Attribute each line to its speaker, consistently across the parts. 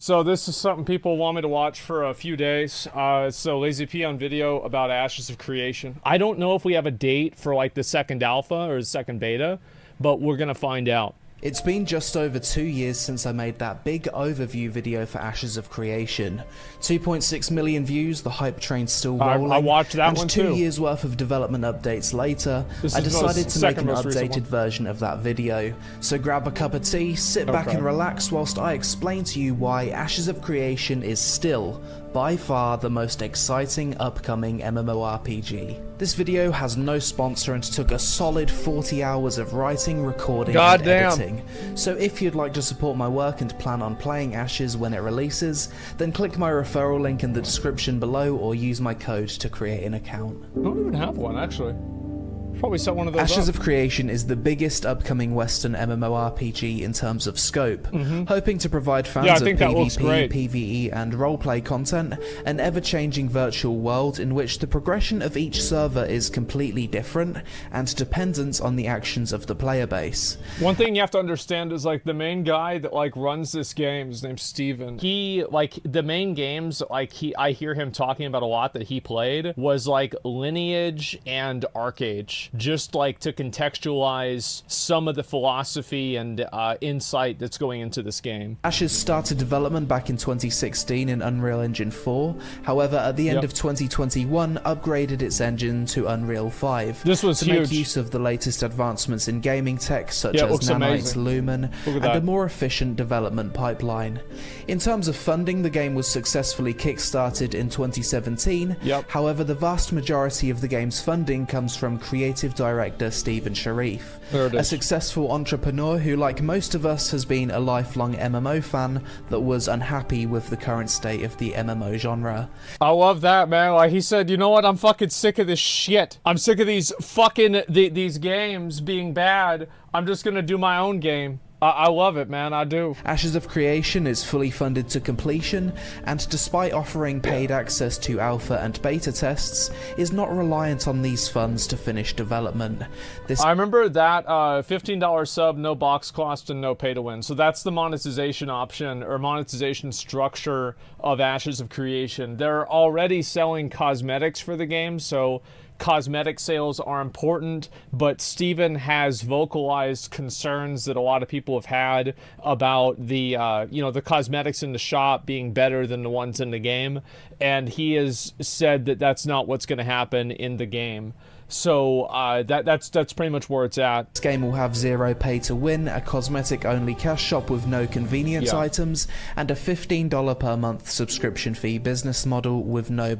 Speaker 1: So this is something people want me to watch for a few days. It's a LazyPeon video about Ashes of Creation. I don't know if we have a date for like the second alpha or the second beta, but we're gonna find out.
Speaker 2: It's been just over 2 years since I made that big overview video for Ashes of Creation. 2.6 million views, the hype train's still rolling.
Speaker 1: I watched that
Speaker 2: and
Speaker 1: one
Speaker 2: two
Speaker 1: too.
Speaker 2: 2 years worth of development updates later, I
Speaker 1: This is
Speaker 2: decided to make an
Speaker 1: most recent
Speaker 2: updated
Speaker 1: one.
Speaker 2: version of that video. So grab a cup of tea, sit back
Speaker 1: Okay.
Speaker 2: and relax whilst I explain to you why Ashes of Creation is still, by far, the most exciting upcoming MMORPG. This video has no sponsor and took a solid 40 hours of writing, recording and editing. So if you'd like to support my work and plan on playing Ashes when it releases, then click my referral link in the description below or use my code to create an account.
Speaker 1: I don't even have one, actually. Probably set one of those
Speaker 2: Ashes
Speaker 1: up.
Speaker 2: of Creation is the biggest upcoming Western MMORPG in terms of scope, hoping to provide fans
Speaker 1: Yeah, I
Speaker 2: of
Speaker 1: think that looks
Speaker 2: PvP,
Speaker 1: great.
Speaker 2: PvE and roleplay content an ever-changing virtual world in which the progression of each server is completely different and dependent on the actions of the player base.
Speaker 1: One thing you have to understand is like the main guy that like runs this game, his name's Steven. He like the main games like I hear him talking about a lot that he played was like Lineage and Arcade. Just like to contextualize some of the philosophy and insight that's going into this game.
Speaker 2: Ashes started development back in 2016 in Unreal Engine 4, however at the end of 2021 upgraded its engine to Unreal 5
Speaker 1: This was
Speaker 2: to
Speaker 1: huge.
Speaker 2: make use of the latest advancements in gaming tech such
Speaker 1: Yeah, it
Speaker 2: as
Speaker 1: looks
Speaker 2: Nanite
Speaker 1: amazing.
Speaker 2: Lumen
Speaker 1: Look at
Speaker 2: and
Speaker 1: that.
Speaker 2: a more efficient development pipeline. In terms of funding, the game was successfully kickstarted in 2017,
Speaker 1: Yep.
Speaker 2: however the vast majority of the game's funding comes from creative director Stephen Sharif,
Speaker 1: There it
Speaker 2: a
Speaker 1: is.
Speaker 2: successful entrepreneur who, like most of us, has been a lifelong MMO fan that was unhappy with the current state of the MMO genre.
Speaker 1: I love that, man. Like he said, you know what? I'm fucking sick of this shit. I'm sick of these fucking these games being bad. I'm just gonna do my own game. I love it, man. I do.
Speaker 2: Ashes of Creation is fully funded to completion, and despite offering paid access to alpha and beta tests, is not reliant on these funds to finish development. This
Speaker 1: I remember that $15 sub, no box cost, and no pay to win. So that's the monetization option or monetization structure of Ashes of Creation. They're already selling cosmetics for the game, so cosmetic sales are important, but Steven has vocalized concerns that a lot of people have had about the the cosmetics in the shop being better than the ones in the game, and he has said that that's not what's going to happen in the game. So that's pretty much where it's at.
Speaker 2: game will have zero pay to win, a cosmetic only cash shop with no convenience
Speaker 1: Yeah.
Speaker 2: items, and a $15 per month subscription fee business model with no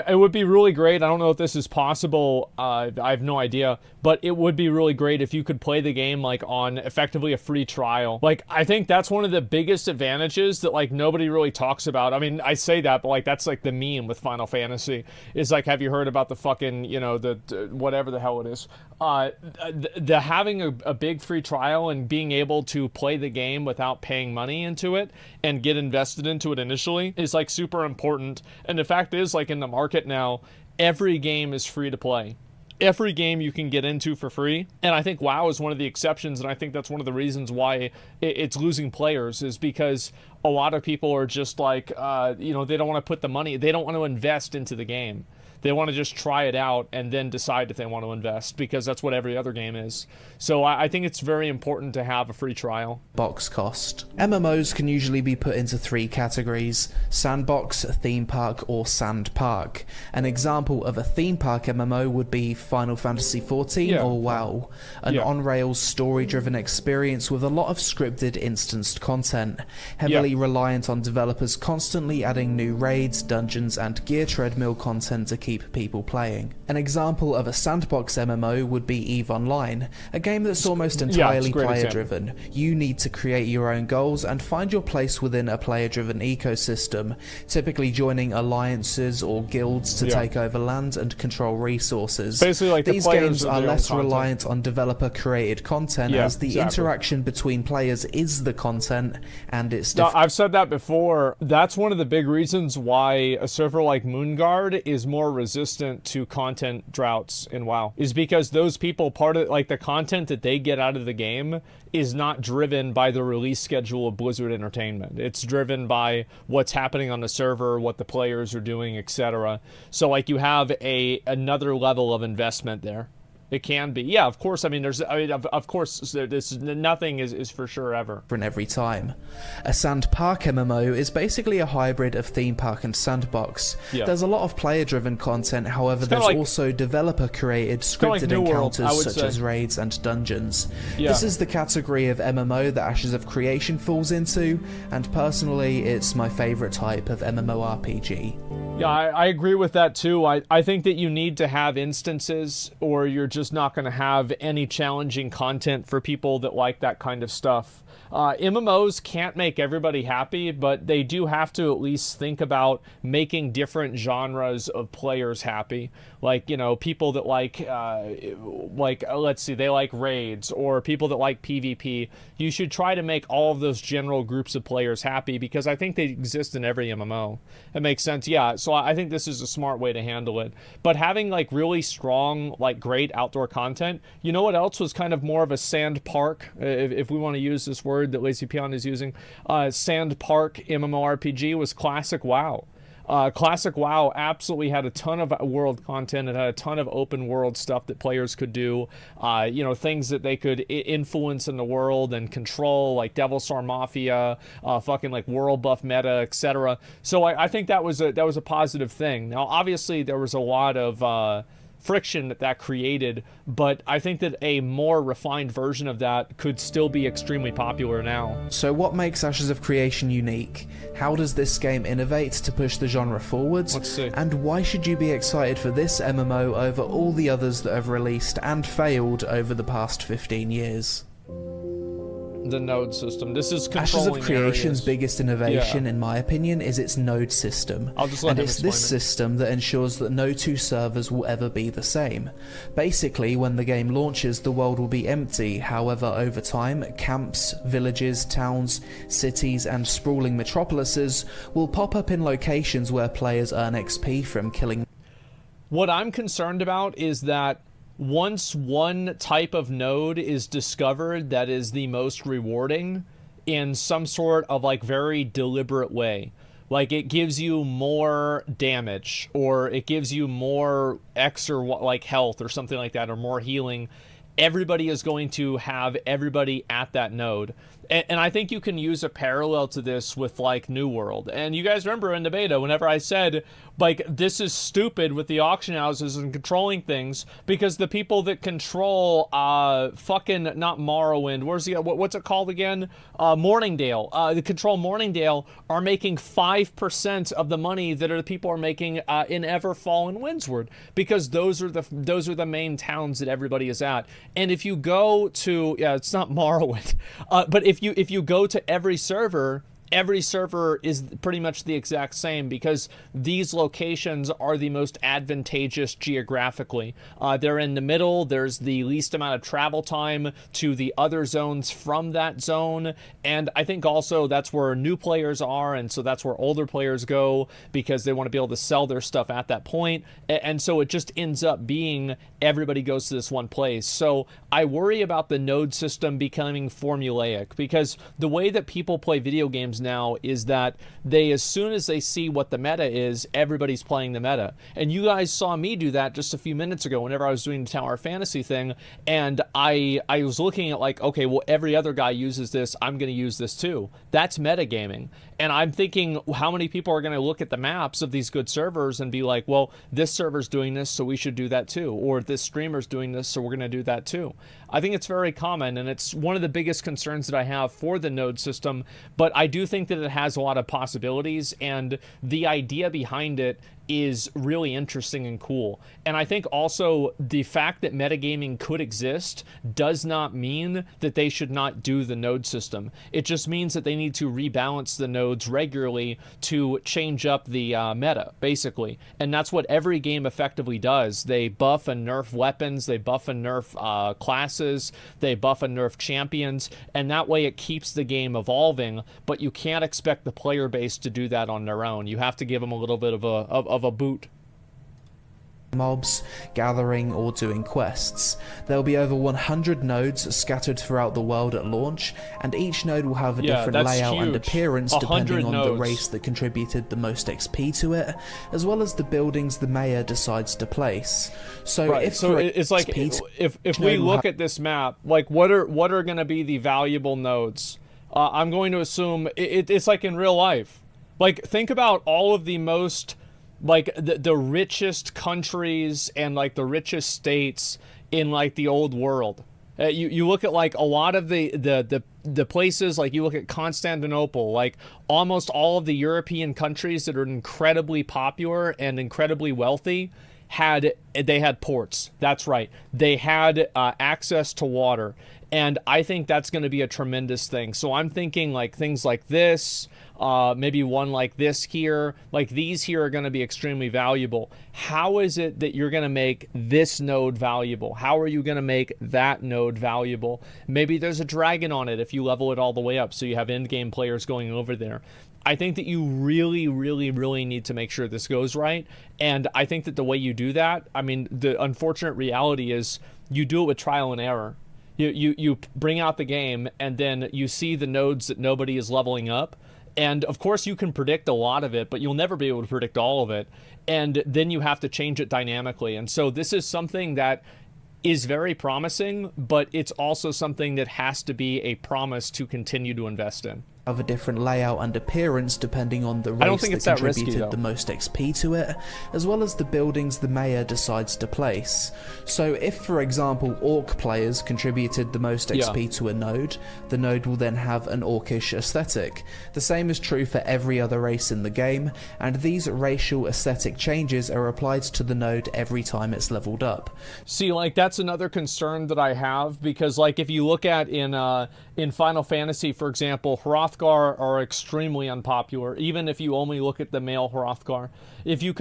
Speaker 1: It would be really great. I don't know if this is possible. I have no idea, but it would be really great if you could play the game like on effectively a free trial. Like I think that's one of the biggest advantages that like nobody really talks about. I mean, I say that, but like that's like the meme with Final Fantasy is like, have you heard about the fucking the whatever the hell it is? The having a big free trial and being able to play the game without paying money into it and get invested into it initially is like super important. And the fact is, like in the market now, every game is free to play. Every game you can get into for free. And I think WoW is one of the exceptions, and I think that's one of the reasons why it's losing players is because a lot of people are just like, they don't want to put the money, they don't want to invest into the game. They want to just try it out and then decide if they want to invest, because that's what every other game is. So I think it's very important to have a free trial.
Speaker 2: box cost. MMOs can usually be put into 3 categories: sandbox, theme park, or sand park. An example of a theme park MMO would be Final Fantasy XIV
Speaker 1: Yeah.
Speaker 2: or WoW, an
Speaker 1: Yeah.
Speaker 2: on-rails story-driven experience with a lot of scripted instanced content, heavily reliant on developers constantly adding new raids, dungeons, and gear treadmill content to keep people playing. An example of a sandbox MMO would be EVE Online, a game that's almost entirely
Speaker 1: a great
Speaker 2: player-driven. You need to create your own goals and find your place within a player-driven ecosystem, typically joining alliances or guilds to take over land and control resources.
Speaker 1: Basically, like the
Speaker 2: These
Speaker 1: players
Speaker 2: games
Speaker 1: are
Speaker 2: are
Speaker 1: their own
Speaker 2: less
Speaker 1: content.
Speaker 2: reliant on developer-created content,
Speaker 1: Yeah,
Speaker 2: as the
Speaker 1: exactly.
Speaker 2: interaction between players is the content, and it's
Speaker 1: Now, I've said that before. That's one of the big reasons why a server like Moonguard is more resistant to content droughts in WoW, is because those people, part of like the content that they get out of the game is not driven by the release schedule of Blizzard Entertainment. It's driven by what's happening on the server, what the players are doing, etc. So like you have another level of investment there. It can be. Yeah, of course. I mean, of course, nothing is for sure ever.
Speaker 2: Every time. A Sand Park MMO is basically a hybrid of theme park and sandbox. Yeah. There's a lot of player-driven content, however, there's also developer-created scripted encounters such as raids and dungeons. Yeah. This is the category of MMO that Ashes of Creation falls into, and personally, it's my favorite type of MMORPG.
Speaker 1: Yeah, I agree with that too. I think that you need to have instances, or you're just not going to have any challenging content for people that like that kind of stuff. MMOs can't make everybody happy, but they do have to at least think about making different genres of players happy. Like, you know, people that let's see, they like raids, or people that like PvP. You should try to make all of those general groups of players happy, because I think they exist in every MMO. It makes sense, yeah. So I think this is a smart way to handle it. But having like really strong, like great outdoor content, you know what else was kind of more of a sand park, if we want to use this word that TheLazyPeon is using, sand park MMORPG was Classic WoW. Classic WoW absolutely had a ton of world content. It had a ton of open world stuff that players could do, you know, things that they could influence in the world and control, like Devil Star Mafia, fucking like world buff meta, etc. So I think that was a positive thing. Now, obviously, there was a lot of friction that created, but I think that a more refined version of that could still be extremely popular now.
Speaker 2: So what makes Ashes of Creation unique? How does this game innovate to push the genre forwards?
Speaker 1: Let's see.
Speaker 2: And why should you be excited for this MMO over all the others that have released and failed over the past 15 years?
Speaker 1: The node system. This is controlling
Speaker 2: Ashes of Creation's
Speaker 1: areas.
Speaker 2: biggest innovation, in my opinion, is its node system. And it's this system that ensures that no two servers will ever be the same. Basically, when the game launches, the world will be empty. However, over time, camps, villages, towns, cities, and sprawling metropolises will pop up in locations where players earn XP from killing.
Speaker 1: What I'm concerned about is that once one type of node is discovered that is the most rewarding in some sort of like very deliberate way, like it gives you more damage, or it gives you more X or like health or something like that, or more healing, everybody is going to have everybody at that node. And I think you can use a parallel to this with like New World. And you guys remember in the beta, whenever I said, like, this is stupid with the auction houses and controlling things, because the people that control fucking, not Morrowind, what's it called again? Morningdale. The control Morningdale are making 5% of the money that the people are making in Everfall and Windsward, because those are the main towns that everybody is at. And if you go to, it's not Morrowind, but if you go to every server is pretty much the exact same, because these locations are the most advantageous geographically. They're in the middle. There's the least amount of travel time to the other zones from that zone. And I think also that's where new players are, and so that's where older players go, because they want to be able to sell their stuff at that point. And so it just ends up being everybody goes to this one place. So I worry about the node system becoming formulaic, because the way that people play video games now is that as soon as they see what the meta is, everybody's playing the meta. And you guys saw me do that just a few minutes ago whenever I was doing the Tower Fantasy thing, and I was looking at like, okay, well, every other guy uses this, I'm going to use this too. That's metagaming. And I'm thinking, how many people are going to look at the maps of these good servers and be like, well, this server's doing this, so we should do that too. Or this streamer's doing this, so we're going to do that too. I think it's very common, and it's one of the biggest concerns that I have for the node system, but I do think that it has a lot of possibilities, and the idea behind it is really interesting and cool. And I think also the fact that metagaming could exist does not mean that they should not do the node system. It just means that they need to rebalance the nodes regularly to change up the meta, basically. And that's what every game effectively does. They buff and nerf weapons, they buff and nerf classes, they buff and nerf champions, and that way it keeps the game evolving, but you can't expect the player base to do that on their own. You have to give them a little bit of a boot.
Speaker 2: mobs, gathering or doing quests. There will be over 100 nodes scattered throughout the world at launch, and each node will have a different layout and appearance depending on the race that contributed the most XP to it, as well as the buildings the mayor decides to place. So it's like
Speaker 1: if we look at this map, like what are going to be the valuable nodes? I'm going to assume it's like in real life. Like, think about all of the most, like, the richest countries and, like, the richest states in, like, the old world. You look at, like, a lot of the places, like, you look at Constantinople, like, almost all of the European countries that are incredibly popular and incredibly wealthy had ports. That's right. They had access to water. And I think that's going to be a tremendous thing. So I'm thinking, like, things like this, maybe one like this here, like these here are going to be extremely valuable. How is it that you're going to make this node valuable? How are you going to make that node valuable? Maybe there's a dragon on it if you level it all the way up, so you have end-game players going over there. I think that you really, really, really need to make sure this goes right. And I think that the way you do that, I mean, the unfortunate reality is you do it with trial and error. You bring out the game, and then you see the nodes that nobody is leveling up. And, of course, you can predict a lot of it, but you'll never be able to predict all of it. And then you have to change it dynamically. And so this is something that is very promising, but it's also something that has to be a promise to continue to invest in.
Speaker 2: Have a different layout and appearance depending on the race that contributed the most XP to it, as well as the buildings the mayor decides to place. So if, for example, orc players contributed the most XP to a node, the node will then have an orcish aesthetic. The same is true for every other race in the game, and these racial aesthetic changes are applied to the node every time it's leveled up.
Speaker 1: See, like, that's another concern that I have, because, like, if you look at in Final Fantasy, for example, Hrothgar are extremely unpopular, even if you only look at the male Hrothgar. If you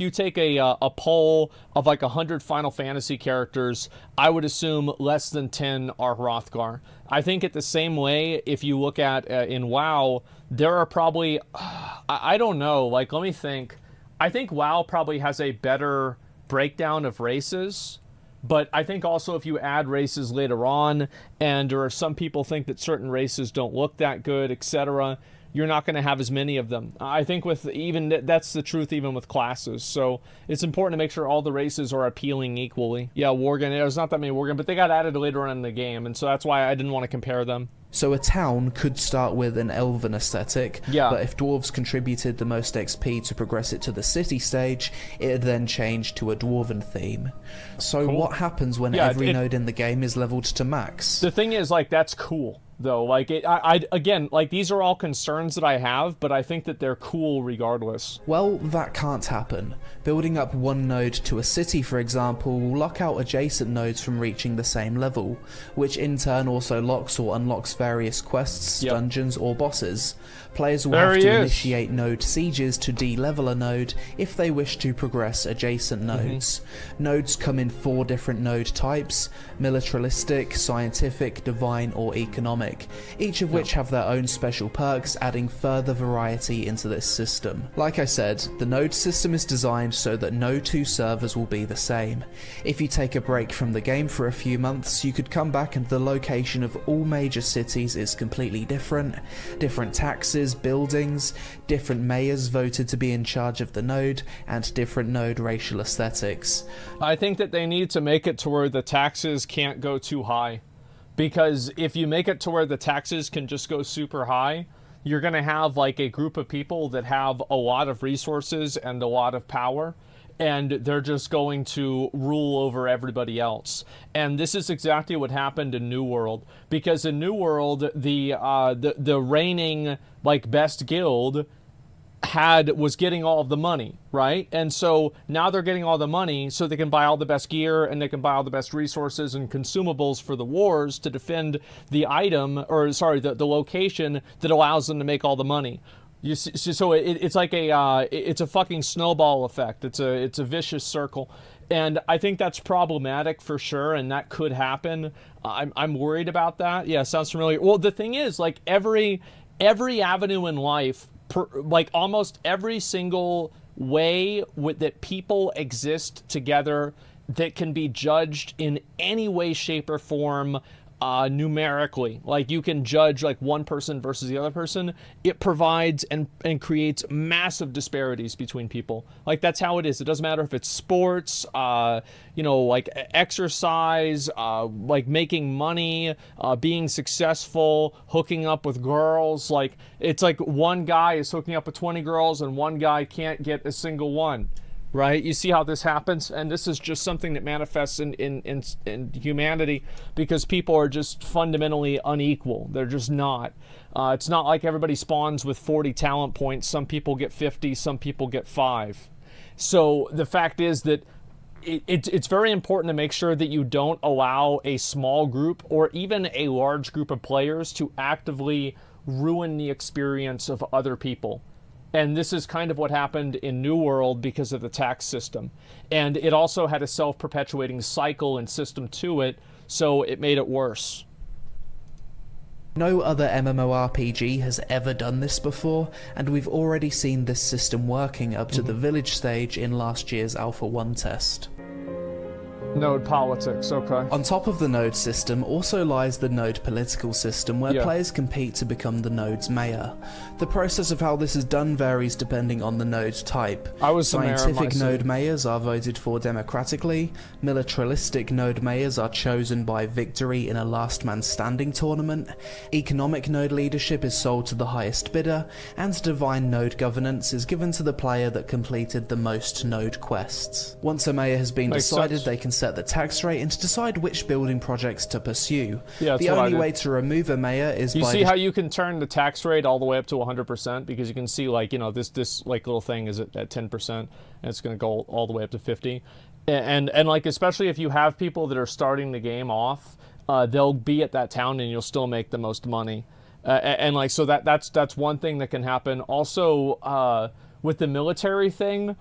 Speaker 1: take a poll of like 100 Final Fantasy characters, I would assume less than 10 are Hrothgar. I think at the same way, if you look at in WoW, there are probably, I don't know, like, let me think. I think WoW probably has a better breakdown of races. But I think also if you add races later on, or if some people think that certain races don't look that good, etc., you're not going to have as many of them. I think that's the truth even with classes. So it's important to make sure all the races are appealing equally. Yeah, Worgen, there's not that many Worgen, but they got added later on in the game, and so that's why I didn't want to compare them.
Speaker 2: So a town could start with an elven aesthetic, but if dwarves contributed the most XP to progress it to the city stage, it would then change to a dwarven theme. So what happens when every node in the game is leveled to max?
Speaker 1: The thing is, like, that's cool, though. Like, again, like, these are all concerns that I have, but I think that they're cool regardless.
Speaker 2: Well, that can't happen. Building up one node to a city, for example, will lock out adjacent nodes from reaching the same level, which in turn also locks or unlocks various quests, dungeons, or bosses. Players will have to initiate node sieges to de-level a node if they wish to progress adjacent nodes. Nodes come in 4 different node types: militaristic, scientific, divine, or economic, each of which have their own special perks, adding further variety into this system. Like I said, the node system is designed so that no 2 servers will be the same. If you take a break from the game for a few months, you could come back and the location of all major cities is completely different. Different taxes, buildings, different mayors voted to be in charge of the node, and different node racial aesthetics.
Speaker 1: I think that they need to make it to where the taxes can't go too high. Because if you make it to where the taxes can just go super high, you're going to have like a group of people that have a lot of resources and a lot of power, and they're just going to rule over everybody else. And this is exactly what happened in New World, because in New World, the reigning like best guild was getting all of the money, right? And so now they're getting all the money so they can buy all the best gear, and they can buy all the best resources and consumables for the wars to defend the the location that allows them to make all the money. You see, so it's like it's a fucking snowball effect. It's a vicious circle, and I think that's problematic for sure, and that could happen. I'm worried about that. Yeah, sounds familiar. Well, the thing is, like every avenue in life, like almost every single way that people exist together that can be judged in any way, shape, or form numerically. Like, you can judge like one person versus the other person. It provides and creates massive disparities between people. Like, that's how it is. It doesn't matter if it's sports, like exercise, like making money, being successful, hooking up with girls. Like, it's like one guy is hooking up with 20 girls and one guy can't get a single one. Right? You see how this happens? And this is just something that manifests in humanity because people are just fundamentally unequal. They're just not. It's not like everybody spawns with 40 talent points. Some people get 50, some people get 5. So the fact is that it's very important to make sure that you don't allow a small group or even a large group of players to actively ruin the experience of other people. And this is kind of what happened in New World because of the tax system. And it also had a self-perpetuating cycle and system to it, so it made it worse.
Speaker 2: No other MMORPG has ever done this before, and we've already seen this system working up to the village stage in last year's Alpha 1 test.
Speaker 1: Node politics, okay.
Speaker 2: On top of the node system also lies the node political system, where players compete to become the node's mayor. The process of how this is done varies depending on the node type. Scientific node mayors are voted for democratically, militaristic node mayors are chosen by victory in a last man standing tournament, economic node leadership is sold to the highest bidder, and divine node governance is given to the player that completed the most node quests. Once a mayor has been decided, they can set the tax rate and to decide which building projects to pursue. The only way to remove a mayor is by...
Speaker 1: You see how you can turn the tax rate all the way up to 100%? Because you can see, like, this like little thing is at 10%, and it's going to go all the way up to 50. And like, especially if you have people that are starting the game off, they'll be at that town and you'll still make the most money. And like, so that's one thing that can happen. Also, with the military thing,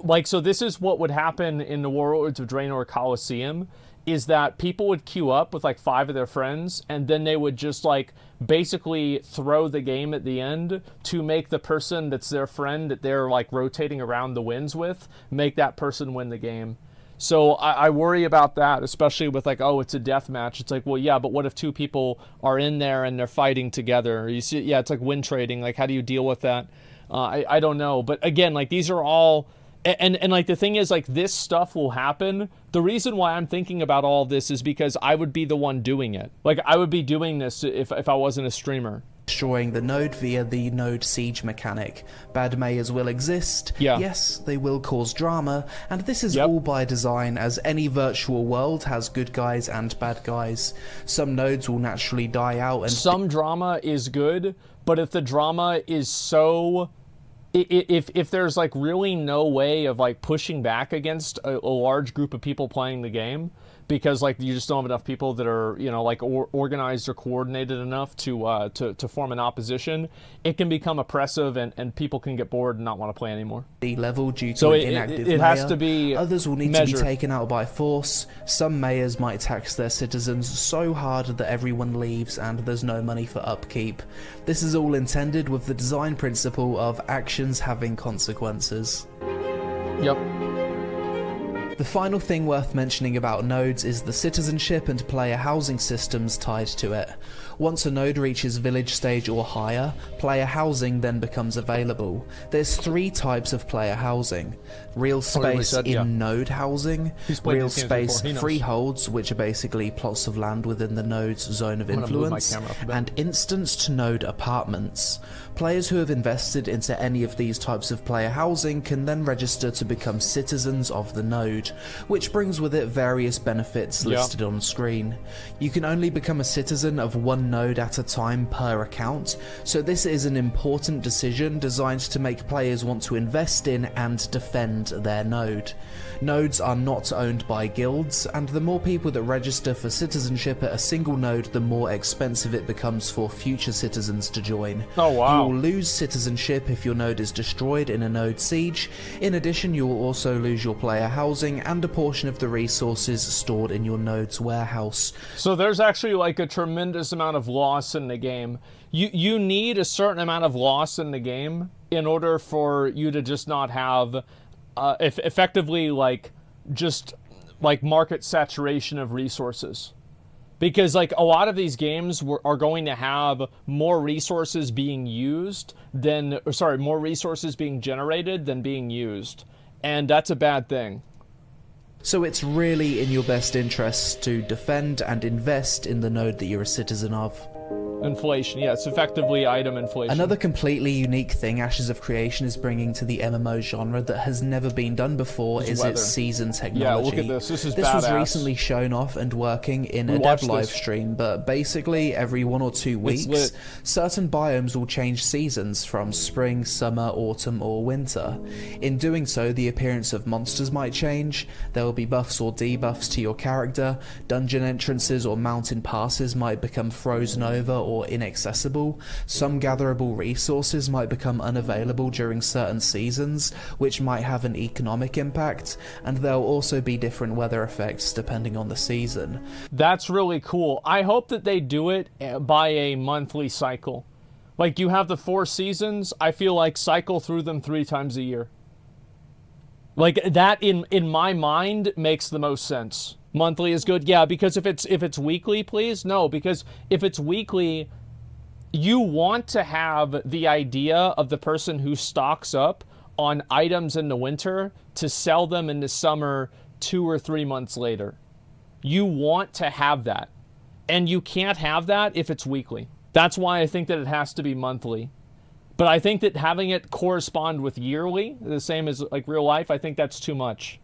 Speaker 1: like, so this is what would happen in the Warlords of Draenor Coliseum, is that people would queue up with like 5 of their friends, and then they would just like basically throw the game at the end to make the person that's their friend that they're like rotating around the wins with, make that person win the game. So I worry about that, especially with like, oh, it's a death match. It's like, well, yeah, but what if 2 people are in there and they're fighting together? You see, yeah, it's like win trading. Like, how do you deal with that? I don't know. But again, like, these are all... And like, the thing is, like, this stuff will happen. The reason why I'm thinking about all this is because I would be the one doing it. Like, I would be doing this if I wasn't a streamer.
Speaker 2: Destroying the node via the node siege mechanic. Bad mayors will exist, yes, they will cause drama, and this is all by design, as any virtual world has good guys and bad guys. Some nodes will naturally die out, and
Speaker 1: some drama is good, but if the drama is so... If there's like really no way of like pushing back against a large group of people playing the game, because like you just don't have enough people that are, you know, like organized or coordinated enough to form an opposition, it can become oppressive and people can get bored and not want to play anymore.
Speaker 2: Level due to an inactive mayor.
Speaker 1: Has to be
Speaker 2: Others will need to be taken out by force. Some mayors might tax their citizens so hard that everyone leaves and there's no money for upkeep. This is all intended with the design principle of actions having consequences.
Speaker 1: Yep.
Speaker 2: The final thing worth mentioning about nodes is the citizenship and player housing systems tied to it. Once a node reaches village stage or higher, player housing then becomes available. There's 3 types of player housing. Real space in-node housing, real space freeholds, which are basically plots of land within the node's zone of influence, and instanced node apartments. Players who have invested into any of these types of player housing can then register to become citizens of the node, which brings with it various benefits listed on screen. You can only become a citizen of one node at a time per account, so this is an important decision designed to make players want to invest in and defend their node. Nodes are not owned by guilds, and the more people that register for citizenship at a single node, the more expensive it becomes for future citizens to join.
Speaker 1: Oh wow.
Speaker 2: You will lose citizenship if your node is destroyed in a node siege. In addition, you will also lose your player housing and a portion of the resources stored in your node's warehouse.
Speaker 1: So there's actually like a tremendous amount of loss in the game. You need a certain amount of loss in the game in order for you to just not have effectively like just like market saturation of resources. Because like a lot of these games are going to have more resources being used than, more resources being generated than being used. And that's a bad thing.
Speaker 2: So it's really in your best interests to defend and invest in the node that you're a citizen of.
Speaker 1: Inflation, yeah, it's effectively item inflation.
Speaker 2: Another completely unique thing Ashes of Creation is bringing to the MMO genre that has never been done before is its season technology.
Speaker 1: Yeah, look at this. This is badass.
Speaker 2: This was recently shown off and working in a dev live stream, but basically every 1 or 2 weeks, certain biomes will change seasons from spring, summer, autumn, or winter. In doing so, the appearance of monsters might change, there will be buffs or debuffs to your character, dungeon entrances or mountain passes might become frozen over or inaccessible, some gatherable resources might become unavailable during certain seasons, which might have an economic impact, and there'll also be different weather effects depending on the season.
Speaker 1: That's really cool. I hope that they do it by a monthly cycle. Like, you have the 4 seasons, I feel like cycle through them 3 times a year. Like, that in my mind makes the most sense. Monthly is good, yeah, because if it's weekly, please? No, because if it's weekly, you want to have the idea of the person who stocks up on items in the winter to sell them in the summer 2 or 3 months later. You want to have that. And you can't have that if it's weekly. That's why I think that it has to be monthly. But I think that having it correspond with yearly, the same as like real life, I think that's too much.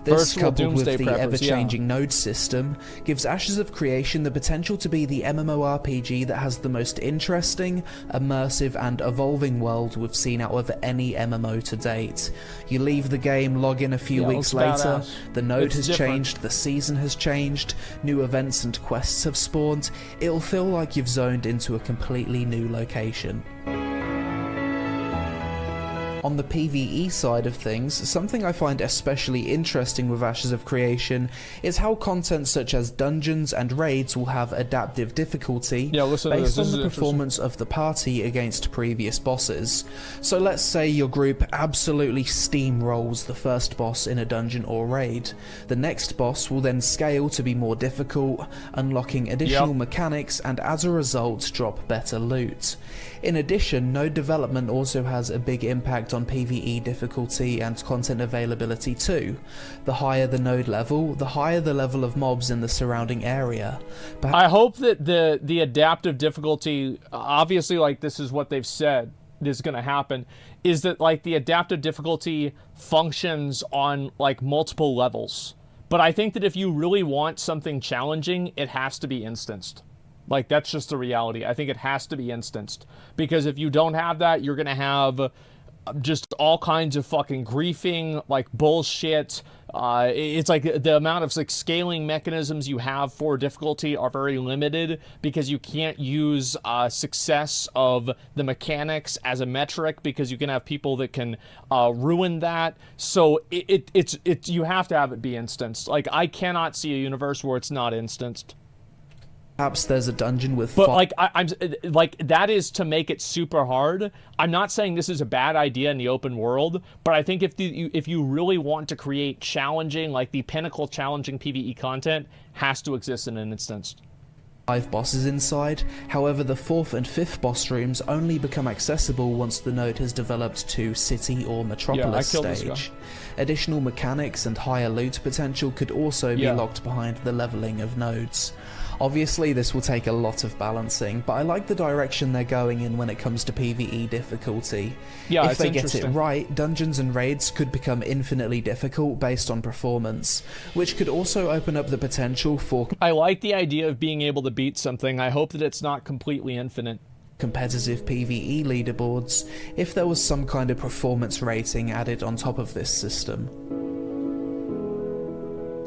Speaker 2: This, coupled with the ever-changing node system, gives Ashes of Creation the potential to be the MMORPG that has the most interesting, immersive, and evolving world we've seen out of any MMO to date. You leave the game, log in a few weeks later, the node has changed, the season has changed, new events and quests have spawned, it'll feel like you've zoned into a completely new location. On the PvE side of things, something I find especially interesting with Ashes of Creation is how content such as dungeons and raids will have adaptive difficulty based on the performance of the party against previous bosses. So let's say your group absolutely steamrolls the first boss in a dungeon or raid. The next boss will then scale to be more difficult, unlocking additional mechanics, and as a result drop better loot. In addition, node development also has a big impact on PvE difficulty and content availability too. The higher the node level, the higher the level of mobs in the surrounding area.
Speaker 1: I hope that the adaptive difficulty, obviously like this is what they've said is going to happen, is that like the adaptive difficulty functions on like multiple levels. But I think that if you really want something challenging, it has to be instanced. Like, that's just the reality. I think it has to be instanced. Because if you don't have that, you're going to have just all kinds of fucking griefing, like, bullshit. It's like the amount of like scaling mechanisms you have for difficulty are very limited because you can't use success of the mechanics as a metric because you can have people that can ruin that. So it's you have to have it be instanced. Like, I cannot see a universe where it's not instanced.
Speaker 2: Perhaps there's a dungeon with
Speaker 1: I'm like, that is to make it super hard. I'm not saying this is a bad idea in the open world, but I think if you really want to create challenging, like the pinnacle challenging PvE content, has to exist in an instance.
Speaker 2: 5 bosses inside, however the 4th and 5th boss rooms only become accessible once the node has developed to city or metropolis stage. Additional mechanics and higher loot potential could also be locked behind the leveling of nodes. Obviously this will take a lot of balancing, but I like the direction they're going in when it comes to PvE difficulty. If they get it right, dungeons and raids could become infinitely difficult based on performance, which could also open up the potential for...
Speaker 1: I like the idea of being able to beat something. I hope that it's not completely infinite.
Speaker 2: Competitive PvE leaderboards, if there was some kind of performance rating added on top of this system.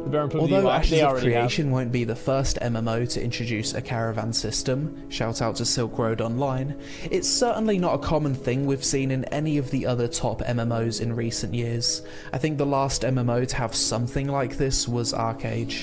Speaker 2: Although Ashes of Creation won't be the first MMO to introduce a caravan system, shout out to Silk Road Online, it's certainly not a common thing we've seen in any of the other top MMOs in recent years. I think the last MMO to have something like this was Arcade.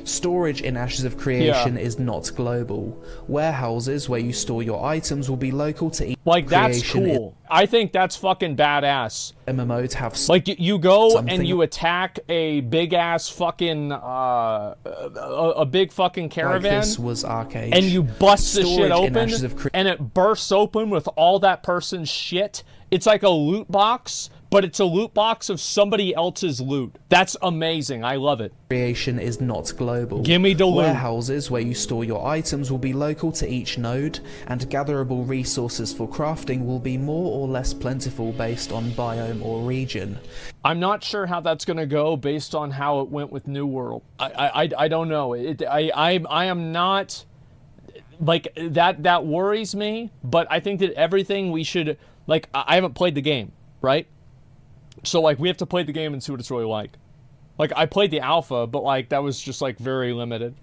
Speaker 2: Storage in Ashes of Creation is not global. Warehouses where you store your items will be local to each
Speaker 1: Like, that's
Speaker 2: creation.
Speaker 1: cool. I think that's fucking badass.
Speaker 2: MMO to have
Speaker 1: Like, you go
Speaker 2: something
Speaker 1: and you attack a big-ass fucking, a big fucking caravan.
Speaker 2: like this was Arcade.
Speaker 1: And you bust the shit
Speaker 2: Storage in
Speaker 1: open,
Speaker 2: Ashes of
Speaker 1: and it bursts open with all that person's shit. It's like a loot box, but it's a loot box of somebody else's loot. That's amazing. I love it.
Speaker 2: Creation is not global.
Speaker 1: Give me the loot.
Speaker 2: Warehouses where you store your items will be local to each node, and gatherable resources for crafting will be more or less plentiful based on biome or region.
Speaker 1: I'm not sure how that's going to go based on how it went with New World. I don't know. I am not... Like, that worries me, but I think that everything we should... Like, I haven't played the game, right? So, like, we have to play the game and see what it's really like. Like, I played the alpha, but, like, that was just, like, very limited.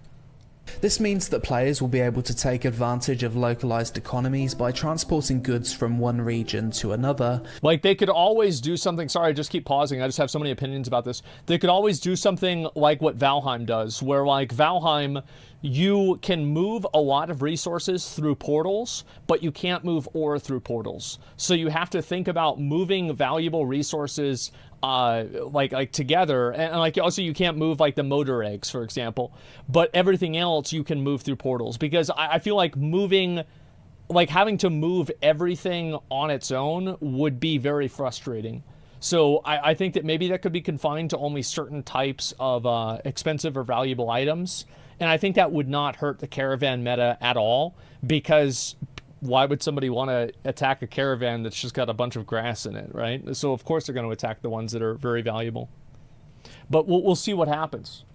Speaker 2: This means that players will be able to take advantage of localized economies by transporting goods from one region to another.
Speaker 1: Like, they could always do something... Sorry, I just keep pausing. I just have so many opinions about this. They could always do something like what Valheim does, where, like, Valheim... You can move a lot of resources through portals, but you can't move ore through portals. So you have to think about moving valuable resources like together, and like also you can't move like the motor eggs, for example. But everything else you can move through portals, because I feel like having to move everything on its own would be very frustrating. So I think that maybe that could be confined to only certain types of expensive or valuable items. And I think that would not hurt the caravan meta at all, because why would somebody want to attack a caravan that's just got a bunch of grass in it, right? So of course they're going to attack the ones that are very valuable. But we'll see what happens.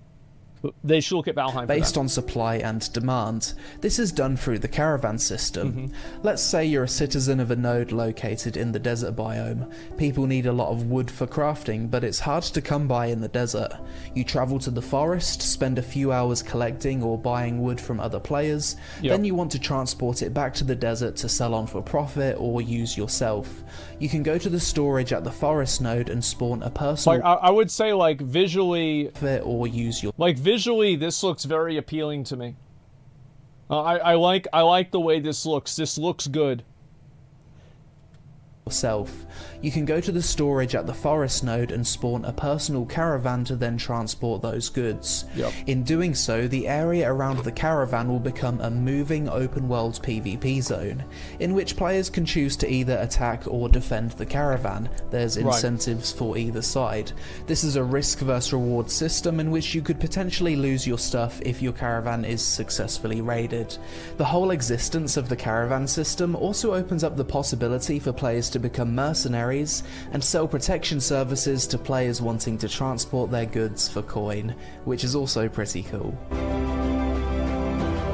Speaker 1: They should look at Valheim
Speaker 2: based
Speaker 1: for that.
Speaker 2: on supply and demand. This is done through the caravan system. Let's say you're a citizen of a node located in the desert biome. People need a lot of wood for crafting, but it's hard to come by in the desert. You travel to the forest, spend a few hours collecting or buying wood from other players, then you want to transport it back to the desert to sell on for profit or use yourself. You can go to the storage at the forest node and spawn a personal...
Speaker 1: Like, I would say, like, visually...
Speaker 2: or use your...
Speaker 1: Like, visually, this looks very appealing to me. I like the way this looks. This looks good.
Speaker 2: Yourself. You can go to the storage at the forest node and spawn a personal caravan to then transport those goods. In doing so, the area around the caravan will become a moving open world PvP zone, in which players can choose to either attack or defend the caravan. There's incentives for either side. This is a risk versus reward system in which you could potentially lose your stuff if your caravan is successfully raided. The whole existence of the caravan system also opens up the possibility for players to become mercenaries and sell protection services to players wanting to transport their goods for coin, which is also pretty cool.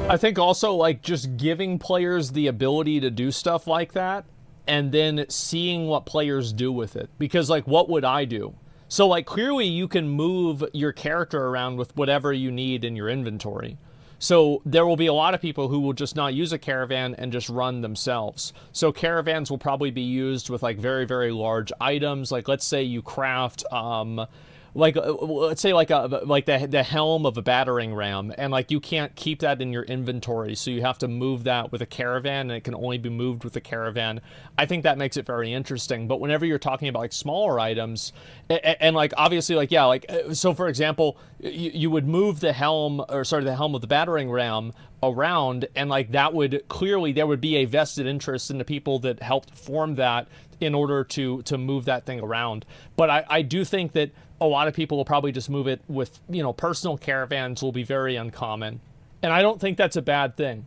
Speaker 1: I think also, like, just giving players the ability to do stuff like that and then seeing what players do with it. Because, like, what would I do? So, like, clearly you can move your character around with whatever you need in your inventory. So there will be a lot of people who will just not use a caravan and just run themselves. So caravans will probably be used with, like, very, very large items. Like, let's say you craft, let's say the helm of a battering ram, and, like, you can't keep that in your inventory, so you have to move that with a caravan, and it can only be moved with a caravan. I think that makes it very interesting. But whenever you're talking about, like, smaller items, and like, obviously, like, yeah, like, so for example, you would move the helm of the battering ram around, and, like, that would clearly, there would be a vested interest in the people that helped form that in order to move that thing around. But I do think that a lot of people will probably just move it with, you know, personal caravans will be very uncommon. And I don't think that's a bad thing.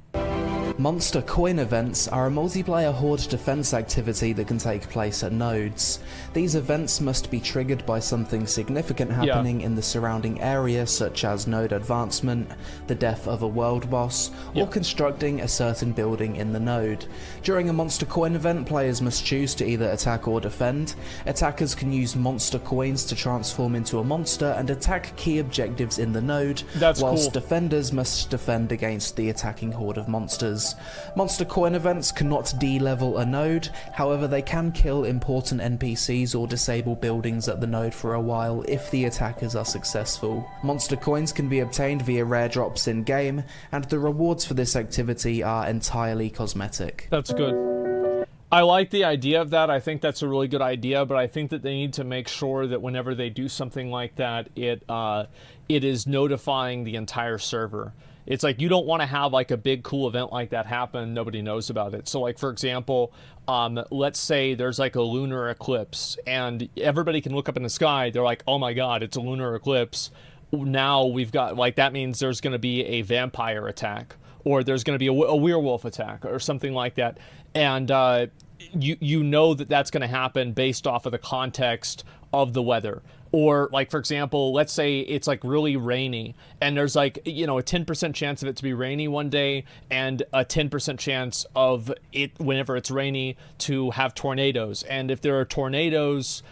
Speaker 2: Monster coin events are a multiplayer horde defense activity that can take place at nodes. These events must be triggered by something significant happening in the surrounding area, such as node advancement, the death of a world boss, or constructing a certain building in the node. During a monster coin event, players must choose to either attack or defend. Attackers can use monster coins to transform into a monster and attack key objectives in the node, whilst defenders must defend against the attacking horde of monsters. items. Monster coin events cannot de-level a node, however they can kill important NPCs or disable buildings at the node for a while if the attackers are successful. Monster coins can be obtained via rare drops in-game, and the rewards for this activity are entirely cosmetic.
Speaker 1: That's good. I like the idea of that. I think that's a really good idea, but I think that they need to make sure that whenever they do something like that, it is notifying the entire server. It's like you don't want to have like a big cool event like that happen, nobody knows about it. So like for example, let's say there's like a lunar eclipse and everybody can look up in the sky, they're like, oh my god, it's a lunar eclipse. Now we've got, like, that means there's going to be a vampire attack, or there's going to be a werewolf attack or something like that. And you know that that's going to happen based off of the context of the weather. Or like, for example, let's say it's like really rainy and there's like, you know, a 10% chance of it to be rainy one day and a 10% chance of it, whenever it's rainy, to have tornadoes. And if there are tornadoes,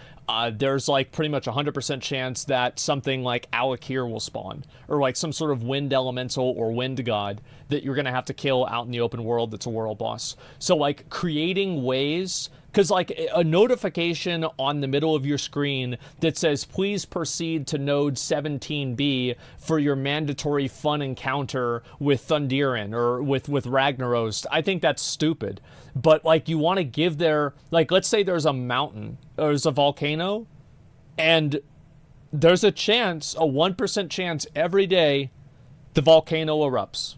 Speaker 1: there's like pretty much 100% chance that something like Alakir will spawn, or like some sort of wind elemental or wind god that you're going to have to kill out in the open world that's a world boss. So like creating ways, because like a notification on the middle of your screen that says, please proceed to node 17B for your mandatory fun encounter with Thundiran or with Ragnaros, I think that's stupid. But like you want to give their, like, let's say there's a mountain or there's a volcano and there's a chance, a 1% chance every day the volcano erupts.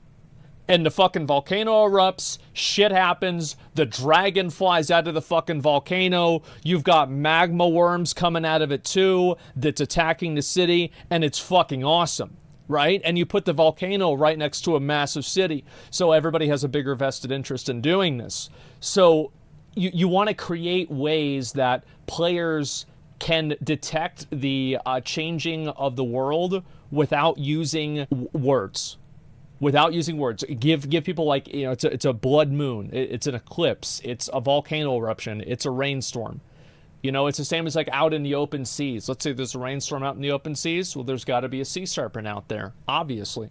Speaker 1: And the fucking volcano erupts, shit happens, the dragon flies out of the fucking volcano, you've got magma worms coming out of it too, that's attacking the city, and it's fucking awesome, right? And you put the volcano right next to a massive city, so everybody has a bigger vested interest in doing this. So you want to create ways that players can detect the changing of the world without using words. Without using words. Give people, like, you know, it's a blood moon, it's an eclipse, it's a volcano eruption, it's a rainstorm. You know, it's the same as like out in the open seas. Let's say there's a rainstorm out in the open seas. Well, there's got to be a sea serpent out there, obviously.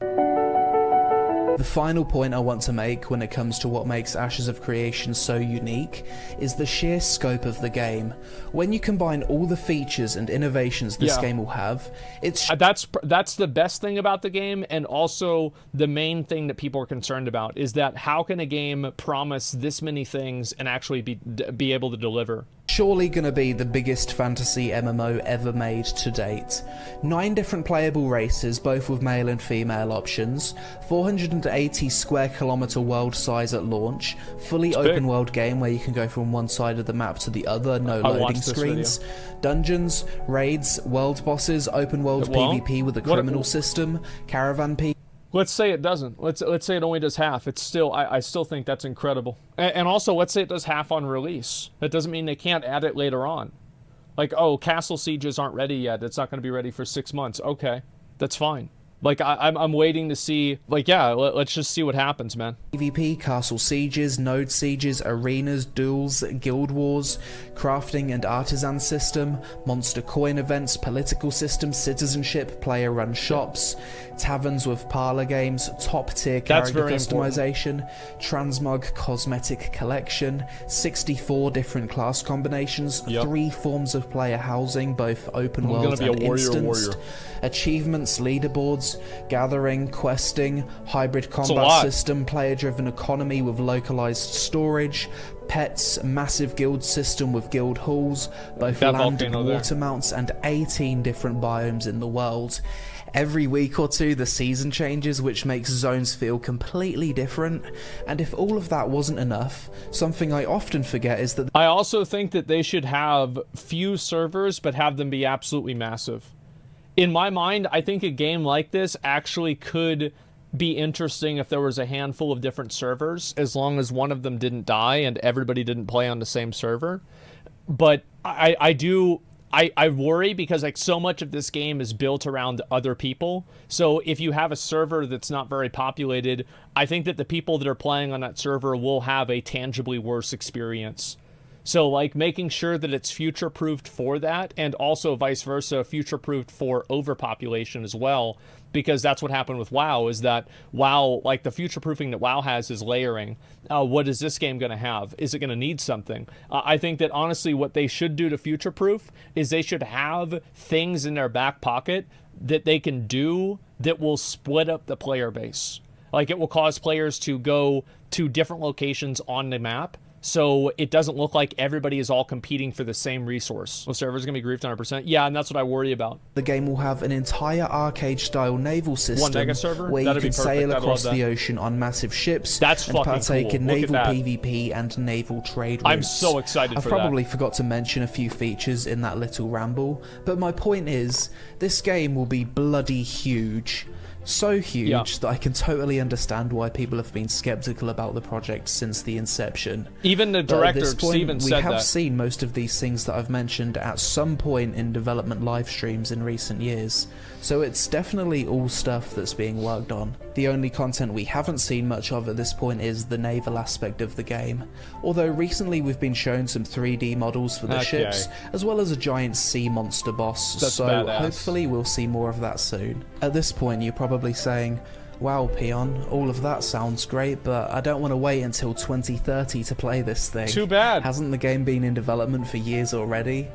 Speaker 2: The final point I want to make when it comes to what makes Ashes of Creation so unique is the sheer scope of the game. When you combine all the features and innovations this game will have, it's...
Speaker 1: That's the best thing about the game, and also the main thing that people are concerned about is that how can a game promise this many things and actually be able to deliver?
Speaker 2: Surely gonna be the biggest fantasy MMO ever made to date. 9 different playable races, both with male and female options, 480 square kilometer world size at launch, fully open world game where you can go from one side of the map to the other, no loading screens, dungeons, raids, world bosses, open world PvP with a criminal system, caravan PvP.
Speaker 1: Let's say it doesn't. Let's say it only does half. It's still, I still think that's incredible. And also, let's say it does half on release. That doesn't mean they can't add it later on. Like, oh, castle sieges aren't ready yet. It's not going to be ready for 6 months. Okay, that's fine. Like, I'm waiting to see, like, yeah, let's just see what happens, man.
Speaker 2: PvP, castle sieges, node sieges, arenas, duels, guild wars, crafting and artisan system, monster coin events, political system, citizenship, player-run shops, taverns with parlor games, top-tier character customization, transmog cosmetic collection, 64 different class combinations, 3 forms of player housing, both open world and instanced, achievements, leaderboards, gathering, questing, hybrid combat system, player-driven economy with localized storage, pets, massive guild system with guild halls, both land and water mounts, and 18 different biomes in the world. Every week or two the season changes, which makes zones feel completely different, and if all of that wasn't enough, something I often forget is that...
Speaker 1: I also think that they should have few servers, but have them be absolutely massive. In my mind, I think a game like this actually could be interesting if there was a handful of different servers, as long as one of them didn't die and everybody didn't play on the same server. But I worry because like so much of this game is built around other people. So if you have a server that's not very populated, I think that the people that are playing on that server will have a tangibly worse experience. So like making sure that it's future-proofed for that, and also vice versa, future-proofed for overpopulation as well, because that's what happened with WoW, is that WoW, like the future-proofing that WoW has is layering. What is this game going to have? Is it going to need something? I think that honestly what they should do to future-proof is they should have things in their back pocket that they can do that will split up the player base. Like it will cause players to go to different locations on the map, so it doesn't look like everybody is all competing for the same resource. The server's gonna be griefed 100%. Yeah, and that's what I worry about.
Speaker 2: The game will have an entire arcade-style naval system
Speaker 1: One mega server?
Speaker 2: where
Speaker 1: That'd
Speaker 2: you
Speaker 1: be
Speaker 2: can
Speaker 1: perfect.
Speaker 2: sail
Speaker 1: I'd
Speaker 2: across
Speaker 1: love
Speaker 2: the
Speaker 1: that.
Speaker 2: ocean on massive ships
Speaker 1: That's
Speaker 2: and
Speaker 1: fucking
Speaker 2: partake
Speaker 1: cool.
Speaker 2: in
Speaker 1: Look at
Speaker 2: naval
Speaker 1: that.
Speaker 2: PvP and naval trade routes.
Speaker 1: I'm so excited
Speaker 2: I've
Speaker 1: for
Speaker 2: probably forgot to mention a few features in that little ramble, but my point is, this game will be bloody huge. So huge that I can totally understand why people have been skeptical about the project since the inception.
Speaker 1: Even the
Speaker 2: But at
Speaker 1: director,
Speaker 2: this point,
Speaker 1: Steven,
Speaker 2: we
Speaker 1: said
Speaker 2: have
Speaker 1: that.
Speaker 2: seen most of these things that I've mentioned at some point in development live streams in recent years, so it's definitely all stuff that's being worked on. The only content we haven't seen much of at this point is the naval aspect of the game, although recently we've been shown some 3D models for the ships, as well as a giant sea monster boss,
Speaker 1: That's
Speaker 2: so
Speaker 1: badass.
Speaker 2: hopefully we'll see more of that soon. At this point you're probably saying, wow, Peon, all of that sounds great, but I don't want to wait until 2030 to play this thing.
Speaker 1: Too bad.
Speaker 2: Hasn't the game been in development for years already?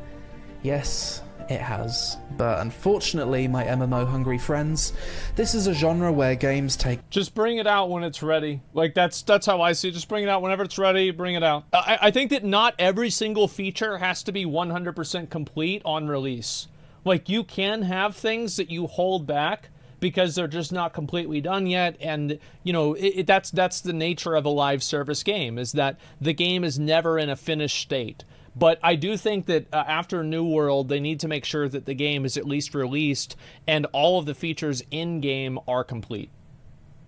Speaker 2: Yes, it has. But unfortunately, my MMO-hungry friends, this is a genre where games take...
Speaker 1: Just bring it out when it's ready. Like, that's how I see it. Just bring it out whenever it's ready, bring it out. I think that not every single feature has to be 100% complete on release. Like, you can have things that you hold back because they're just not completely done yet, and you know that's the nature of a live service game, is that the game is never in a finished state. But I do think that after New World, they need to make sure that the game is at least released and all of the features in-game are complete.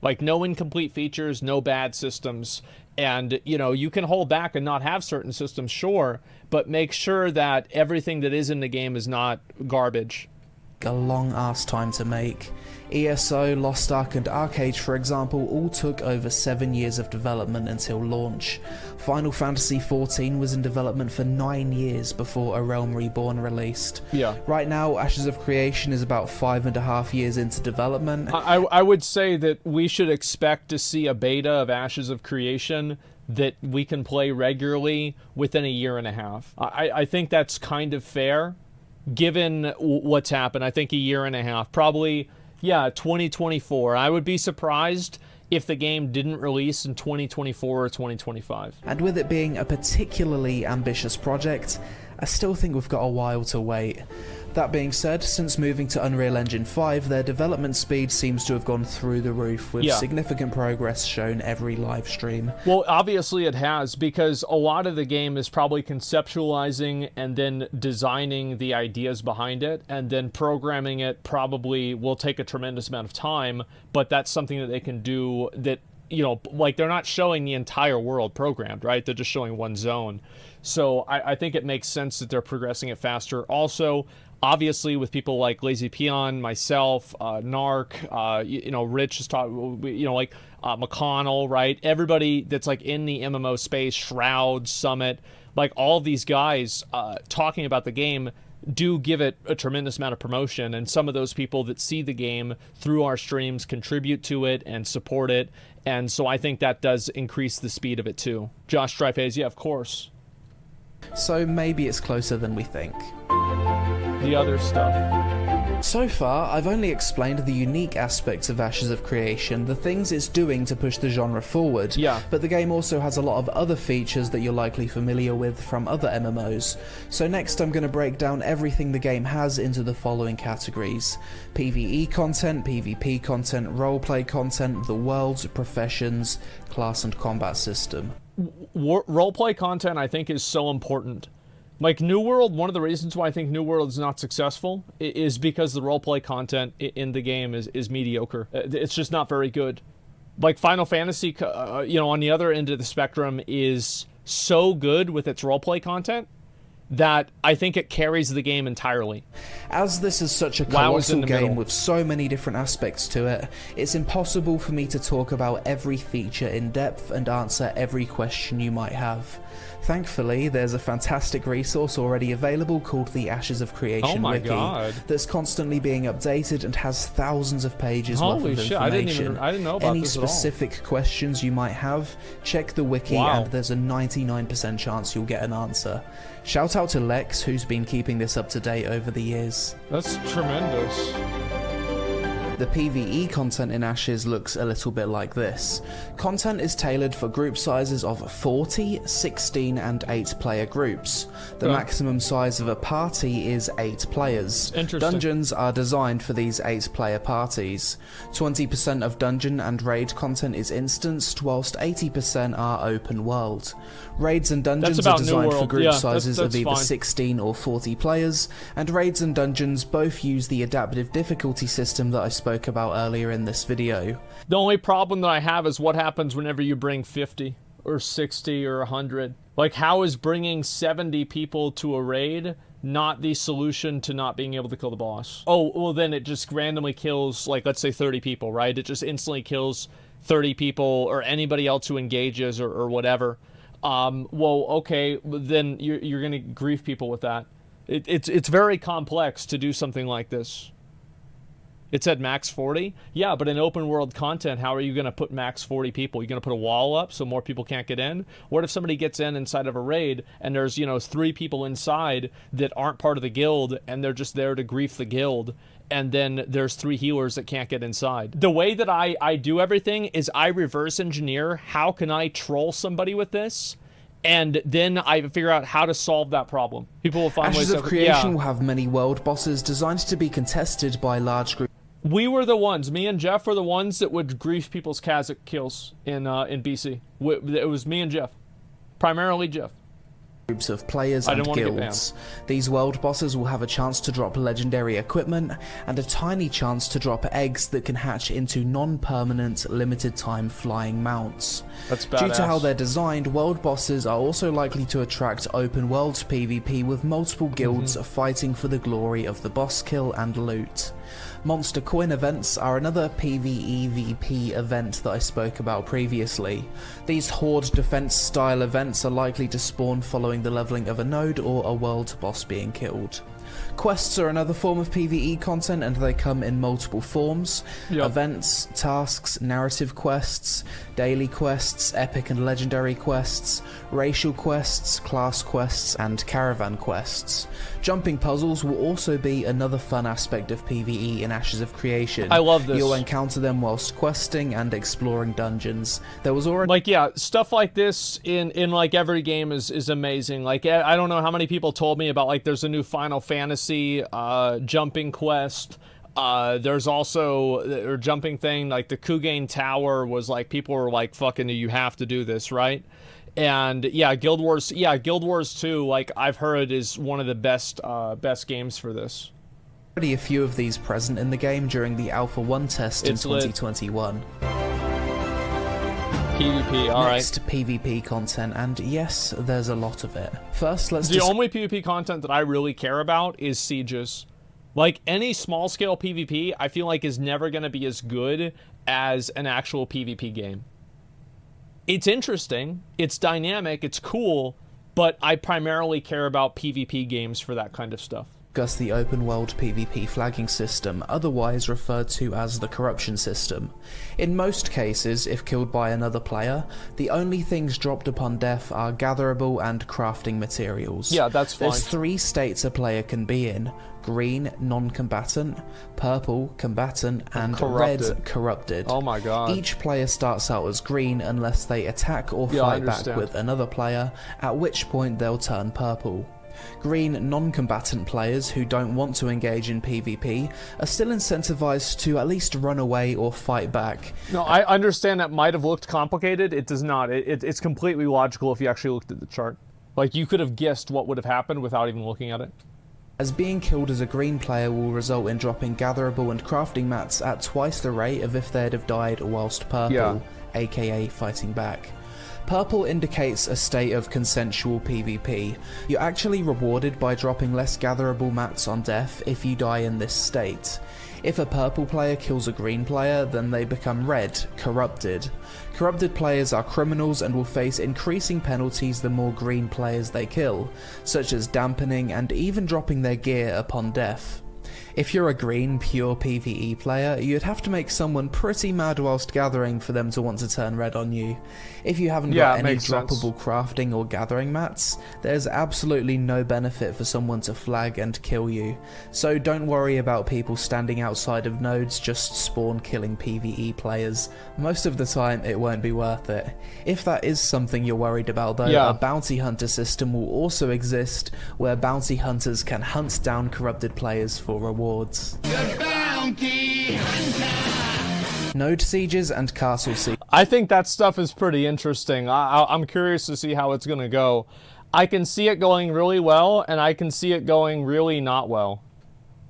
Speaker 1: Like, no incomplete features, no bad systems, and you know, you can hold back and not have certain systems, sure, but make sure that everything that is in the game is not garbage.
Speaker 2: A long ass time to make. ESO, Lost Ark and Arcade, for example, all took over 7 years of development until launch. Final Fantasy XIV was in development for 9 years before A Realm Reborn released.
Speaker 1: Yeah.
Speaker 2: Right now, Ashes of Creation is about 5.5 years into development.
Speaker 1: I would say that we should expect to see a beta of Ashes of Creation that we can play regularly within a year and a half. I think that's kind of fair, given what's happened. I think a year and a half, probably, yeah, 2024. I would be surprised if the game didn't release in 2024 or 2025.
Speaker 2: And with it being a particularly ambitious project, I still think we've got a while to wait. That being said, since moving to Unreal Engine 5, their development speed seems to have gone through the roof, with significant progress shown every live stream.
Speaker 1: Well, obviously it has, because a lot of the game is probably conceptualizing and then designing the ideas behind it, and then programming it probably will take a tremendous amount of time, but that's something that they can do that, you know, like they're not showing the entire world programmed, right? They're just showing one zone. So I think it makes sense that they're progressing it faster. Also, obviously, with people like LazyPeon, myself, Narc, you know, Rich is talking, you know, like McConnell, right? Everybody that's like in the MMO space, Shroud, Summit, like all of these guys talking about the game do give it a tremendous amount of promotion, and some of those people that see the game through our streams contribute to it and support it, and so I think that does increase the speed of it too. Josh Stripehaze, yeah, of course.
Speaker 2: So maybe it's closer than we think.
Speaker 1: The other stuff.
Speaker 2: So far, I've only explained the unique aspects of Ashes of Creation, the things it's doing to push the genre forward.
Speaker 1: Yeah.
Speaker 2: But the game also has a lot of other features that you're likely familiar with from other MMOs. So next I'm going to break down everything the game has into the following categories: PvE content, PvP content, roleplay content, the worlds, professions, class and combat system.
Speaker 1: Roleplay content, I think, is so important. Like New World, one of the reasons why I think New World is not successful is because the roleplay content in the game is mediocre. It's just not very good. Like Final Fantasy, you know, on the other end of the spectrum is so good with its roleplay content that I think it carries the game entirely.
Speaker 2: As this is such a
Speaker 1: WoW is in
Speaker 2: colossal
Speaker 1: the
Speaker 2: game
Speaker 1: middle.
Speaker 2: with so many different aspects to it, it's impossible for me to talk about every feature in depth and answer every question you might have. Thankfully, there's a fantastic resource already available called the Ashes of Creation Wiki that's constantly being updated and has thousands of pages worth of information.
Speaker 1: I didn't know about
Speaker 2: Any
Speaker 1: this at all.
Speaker 2: specific questions you might have, check the wiki and there's a 99% chance you'll get an answer. Shout out to Lex, who's been keeping this up to date over the years.
Speaker 1: That's tremendous.
Speaker 2: The PvE content in Ashes looks a little bit like this. Content is tailored for group sizes of 40, 16 and 8 player groups. The maximum size of a party is 8 players. Dungeons are designed for these 8 player parties. 20% of dungeon and raid content is instanced, whilst 80% are open world. Raids and dungeons are designed for group sizes of either 16 or 40 players, and raids and dungeons both use the adaptive difficulty system that I spoke about earlier in this video.
Speaker 1: The only problem that I have is what happens whenever you bring 50 or 60 or 100. Like, how is bringing 70 people to a raid not the solution to not being able to kill the boss? Oh, well then it just randomly kills, like, let's say 30 people, right? It just instantly kills 30 people or anybody else who engages or whatever. Well, okay, then you're gonna grief people with that. It's very complex to do something like this. It said max 40? Yeah, but in open world content, how are you going to put max 40 people? You're going to put a wall up so more people can't get in? What if somebody gets in inside of a raid and there's, 3 people inside that aren't part of the guild and they're just there to grief the guild, and then there's 3 healers that can't get inside? The way that I do everything is I reverse engineer how can I troll somebody with this, and then I figure out how to solve that problem. People will find ways
Speaker 2: Ashes of Creation will have many world bosses designed to be contested by large groups.
Speaker 1: We were the ones, me and Jeff were the ones that would grief people's Kazakh kills in BC. It was me and Jeff. Primarily Jeff.
Speaker 2: Groups of players and guilds. These world bosses will have a chance to drop legendary equipment and a tiny chance to drop eggs that can hatch into non-permanent, limited-time flying mounts.
Speaker 1: That's badass.
Speaker 2: Due to how they're designed, world bosses are also likely to attract open-world PvP with multiple guilds fighting for the glory of the boss kill and loot. Monster Coin events are another PvEVP event that I spoke about previously. These horde defense style events are likely to spawn following the leveling of a node or a world boss being killed. Quests are another form of PvE content, and they come in multiple forms. Events, tasks, narrative quests, daily quests, epic and legendary quests, racial quests, class quests, and caravan quests. Jumping puzzles will also be another fun aspect of PvE in Ashes of Creation.
Speaker 1: I love this.
Speaker 2: You'll encounter them whilst questing and exploring dungeons. There was already...
Speaker 1: Like, yeah, stuff like this in like every game is amazing. Like, I don't know how many people told me about, like, there's a new Final Fantasy jumping quest. There's also a jumping thing, like the Kugain Tower was like, people were like, fucking, you have to do this, right? And yeah, Guild Wars 2, like, I've heard is one of the best games for this.
Speaker 2: Already a few of these present in the game during the Alpha 1 test in 2021.
Speaker 1: PvP, alright.
Speaker 2: Next, PvP content, and yes, there's a lot of it. First,
Speaker 1: The only PvP content that I really care about is sieges. Like, any small-scale PvP, I feel like is never going to be as good as an actual PvP game. It's interesting, it's dynamic, it's cool, but I primarily care about PvP games for that kind of stuff.
Speaker 2: Discuss the open world PvP flagging system, otherwise referred to as the corruption system. In most cases, if killed by another player, the only things dropped upon death are gatherable and crafting materials.
Speaker 1: Yeah, that's fine.
Speaker 2: There's 3 states a player can be in: green, non-combatant; purple, combatant; and red, corrupted.
Speaker 1: Oh my god.
Speaker 2: Each player starts out as green unless they attack or fight back with another player, at which point they'll turn purple. Green non-combatant players who don't want to engage in PvP are still incentivized to at least run away or fight back.
Speaker 1: No, I understand that might have looked complicated. It does not. It's completely logical if you actually looked at the chart. Like, you could have guessed what would have happened without even looking at it.
Speaker 2: As being killed as a green player will result in dropping gatherable and crafting mats at twice the rate of if they'd have died whilst purple, aka fighting back. Purple indicates a state of consensual PvP. You're actually rewarded by dropping less gatherable mats on death if you die in this state. If a purple player kills a green player, then they become red, corrupted. Corrupted players are criminals and will face increasing penalties the more green players they kill, such as dampening and even dropping their gear upon death. If you're a green, pure PvE player, you'd have to make someone pretty mad whilst gathering for them to want to turn red on you. If you haven't got any droppable crafting or gathering mats, there's absolutely no benefit for someone to flag and kill you. So don't worry about people standing outside of nodes just spawn killing PvE players. Most of the time it won't be worth it. If that is something you're worried about though, a bounty hunter system will also exist where bounty hunters can hunt down corrupted players for rewards.
Speaker 3: The bounty hunter!
Speaker 2: Node sieges and castle sieges.
Speaker 1: I think that stuff is pretty interesting. I'm curious to see how it's going to go. I can see it going really well, and I can see it going really not well.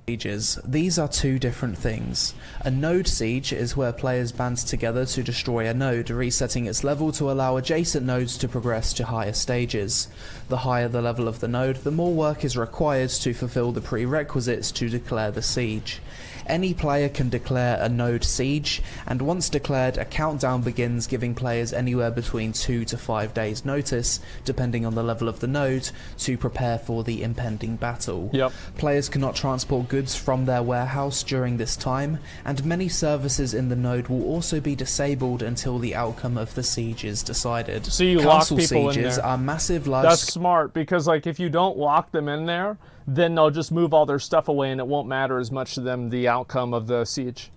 Speaker 2: These are two different things. A node siege is where players band together to destroy a node, resetting its level to allow adjacent nodes to progress to higher stages. The higher the level of the node, the more work is required to fulfill the prerequisites to declare the siege. Any player can declare a node siege, and once declared, a countdown begins, giving players anywhere between 2 to 5 days notice, depending on the level of the node, to prepare for the impending battle. Players cannot transport goods from their warehouse during this time, and many services in the node will also be disabled until the outcome of the siege is decided.
Speaker 1: So you
Speaker 2: Castle
Speaker 1: lock people
Speaker 2: sieges
Speaker 1: in there.
Speaker 2: are massive large...
Speaker 1: That's smart, because like if you don't lock them in there, then they'll just move all their stuff away and it won't matter as much to them the outcome of the siege.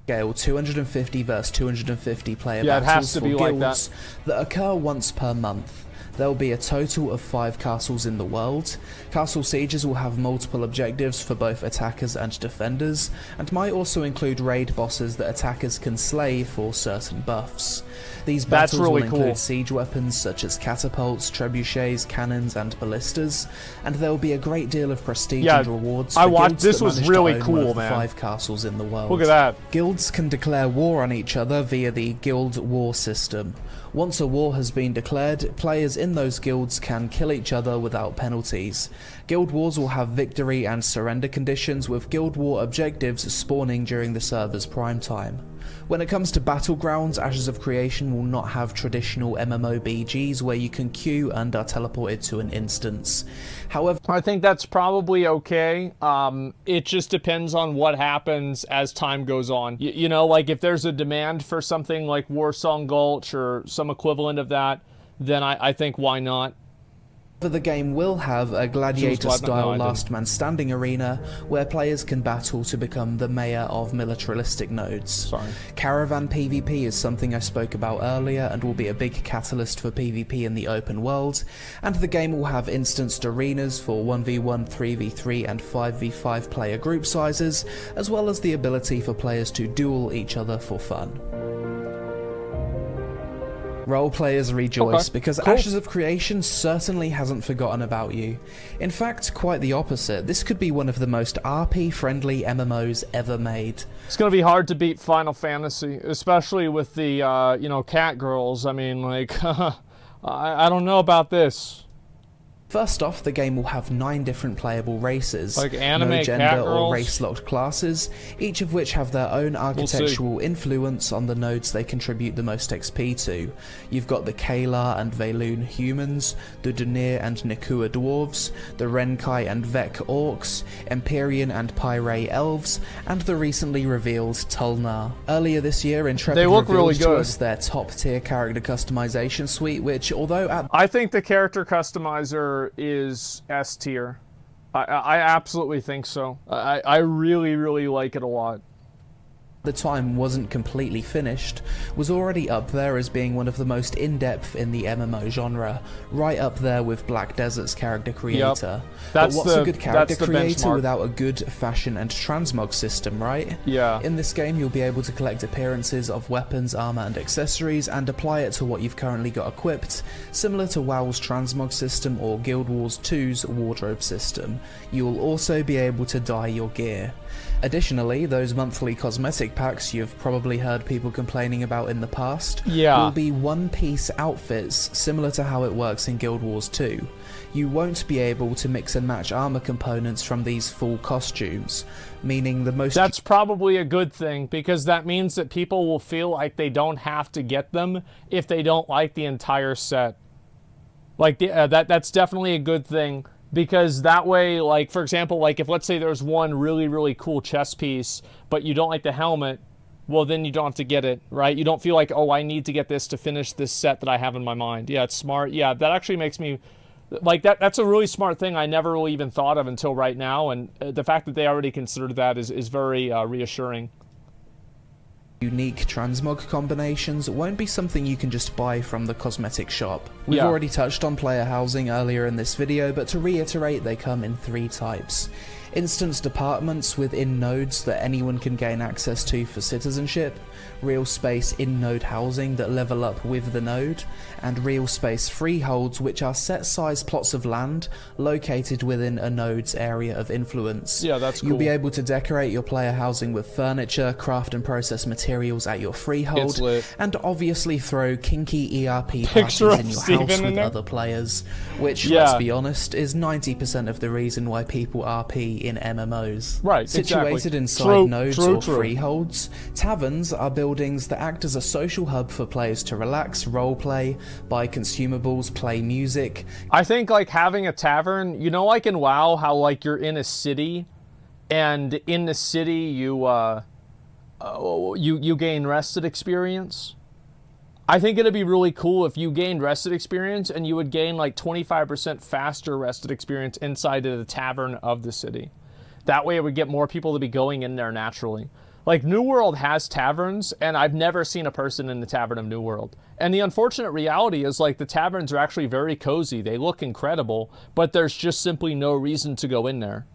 Speaker 2: Scale 250 versus 250 player
Speaker 1: it has
Speaker 2: battles
Speaker 1: to
Speaker 2: for
Speaker 1: be
Speaker 2: guilds
Speaker 1: like
Speaker 2: that occur once per month. There will be a total of 5 castles in the world. Castle sieges will have multiple objectives for both attackers and defenders, and might also include raid bosses that attackers can slay for certain buffs. These battles will include siege weapons such as catapults, trebuchets, cannons, and ballistas, and there will be a great deal of prestige and rewards for guilds
Speaker 1: this
Speaker 2: that
Speaker 1: was
Speaker 2: manage
Speaker 1: really
Speaker 2: to own
Speaker 1: cool,
Speaker 2: one of the
Speaker 1: man.
Speaker 2: 5 castles in the world.
Speaker 1: Look at that.
Speaker 2: Guilds can declare war on each other via the guild war system. Once a war has been declared, players in those guilds can kill each other without penalties. Guild wars will have victory and surrender conditions, with guild war objectives spawning during the server's prime time. When it comes to battlegrounds, Ashes of Creation will not have traditional MMORPGs where you can queue and are teleported to an instance. However,
Speaker 1: I think that's probably okay. It just depends on what happens as time goes on. You know, like if there's a demand for something like Warsong Gulch or some equivalent of that, then I think why not?
Speaker 2: the game will have a gladiator-style last man standing arena where players can battle to become the mayor of militaristic nodes. Caravan PvP is something I spoke about earlier and will be a big catalyst for PvP in the open world, and the game will have instanced arenas for 1v1, 3v3 and 5v5 player group sizes, as well as the ability for players to duel each other for fun. Role players rejoice because Ashes of Creation certainly hasn't forgotten about you. In fact, quite the opposite. This could be one of the most RP-friendly MMOs ever made.
Speaker 1: It's going to be hard to beat Final Fantasy, especially with the, you know, cat girls. I mean, like, I don't know about this.
Speaker 2: First off, the game will have 9 different playable races,
Speaker 1: like anime
Speaker 2: no gender
Speaker 1: cat
Speaker 2: or
Speaker 1: girls.
Speaker 2: race-locked classes, each of which have their own architectural influence on the nodes they contribute the most XP to. You've got the Kalar and Valoon humans, the Dunir and Nikua dwarves, the Renkai and Vek orcs, Empyrean and Pyre elves, and the recently revealed Tulnar. Earlier this year, Intrepid revealed to us their top-tier character customization suite, which, although
Speaker 1: I think the character customizer is S tier. I absolutely think so. I really, really like it a lot.
Speaker 2: The time wasn't completely finished, was already up there as being one of the most in-depth in the MMO genre, right up there with Black Desert's character creator. But what's a good character creator without a good fashion and transmog system, right?
Speaker 1: Yeah.
Speaker 2: In this game you'll be able to collect appearances of weapons, armor and accessories and apply it to what you've currently got equipped, similar to WoW's transmog system or Guild Wars 2's wardrobe system. You will also be able to dye your gear. Additionally, those monthly cosmetic packs you've probably heard people complaining about in the past will be one-piece outfits, similar to how it works in Guild Wars 2. You won't be able to mix and match armor components from these full costumes, meaning the most...
Speaker 1: That's probably a good thing, because that means that people will feel like they don't have to get them if they don't like the entire set. Like, that's definitely a good thing. Because that way, like, for example, like, if let's say there's one really, really cool chest piece, but you don't like the helmet, well, then you don't have to get it, right? You don't feel like, oh, I need to get this to finish this set that I have in my mind. Yeah, it's smart. Yeah, that actually makes me, like, that's a really smart thing I never really even thought of until right now, and the fact that they already considered that is very reassuring.
Speaker 2: Unique transmog combinations won't be something you can just buy from the cosmetic shop. We've already touched on player housing earlier in this video, but to reiterate, they come in 3 types. Instance departments within nodes that anyone can gain access to for citizenship, real space in-node housing that level up with the node, and real space freeholds, which are set-size plots of land located within a node's area of influence.
Speaker 1: Yeah, that's cool.
Speaker 2: You'll be able to decorate your player housing with furniture, craft and process materials at your freehold, and obviously throw kinky ERP parties in your house with other players, which, let's be honest, is 90% of the reason why people RP in MMOs.
Speaker 1: Right,
Speaker 2: situated inside nodes or freeholds, taverns are buildings that act as a social hub for players to relax, roleplay, buy consumables, play music.
Speaker 1: I think, like, having a tavern, you know, like in WoW, how, like, you're in a city, and in the city you gain rested experience. I think it'd be really cool if you gained rested experience and you would gain like 25% faster rested experience inside of the tavern of the city. That way it would get more people to be going in there naturally. Like, New World has taverns, and I've never seen a person in the tavern of New World. And the unfortunate reality is, like, the taverns are actually very cozy. They look incredible, but there's just simply no reason to go in there.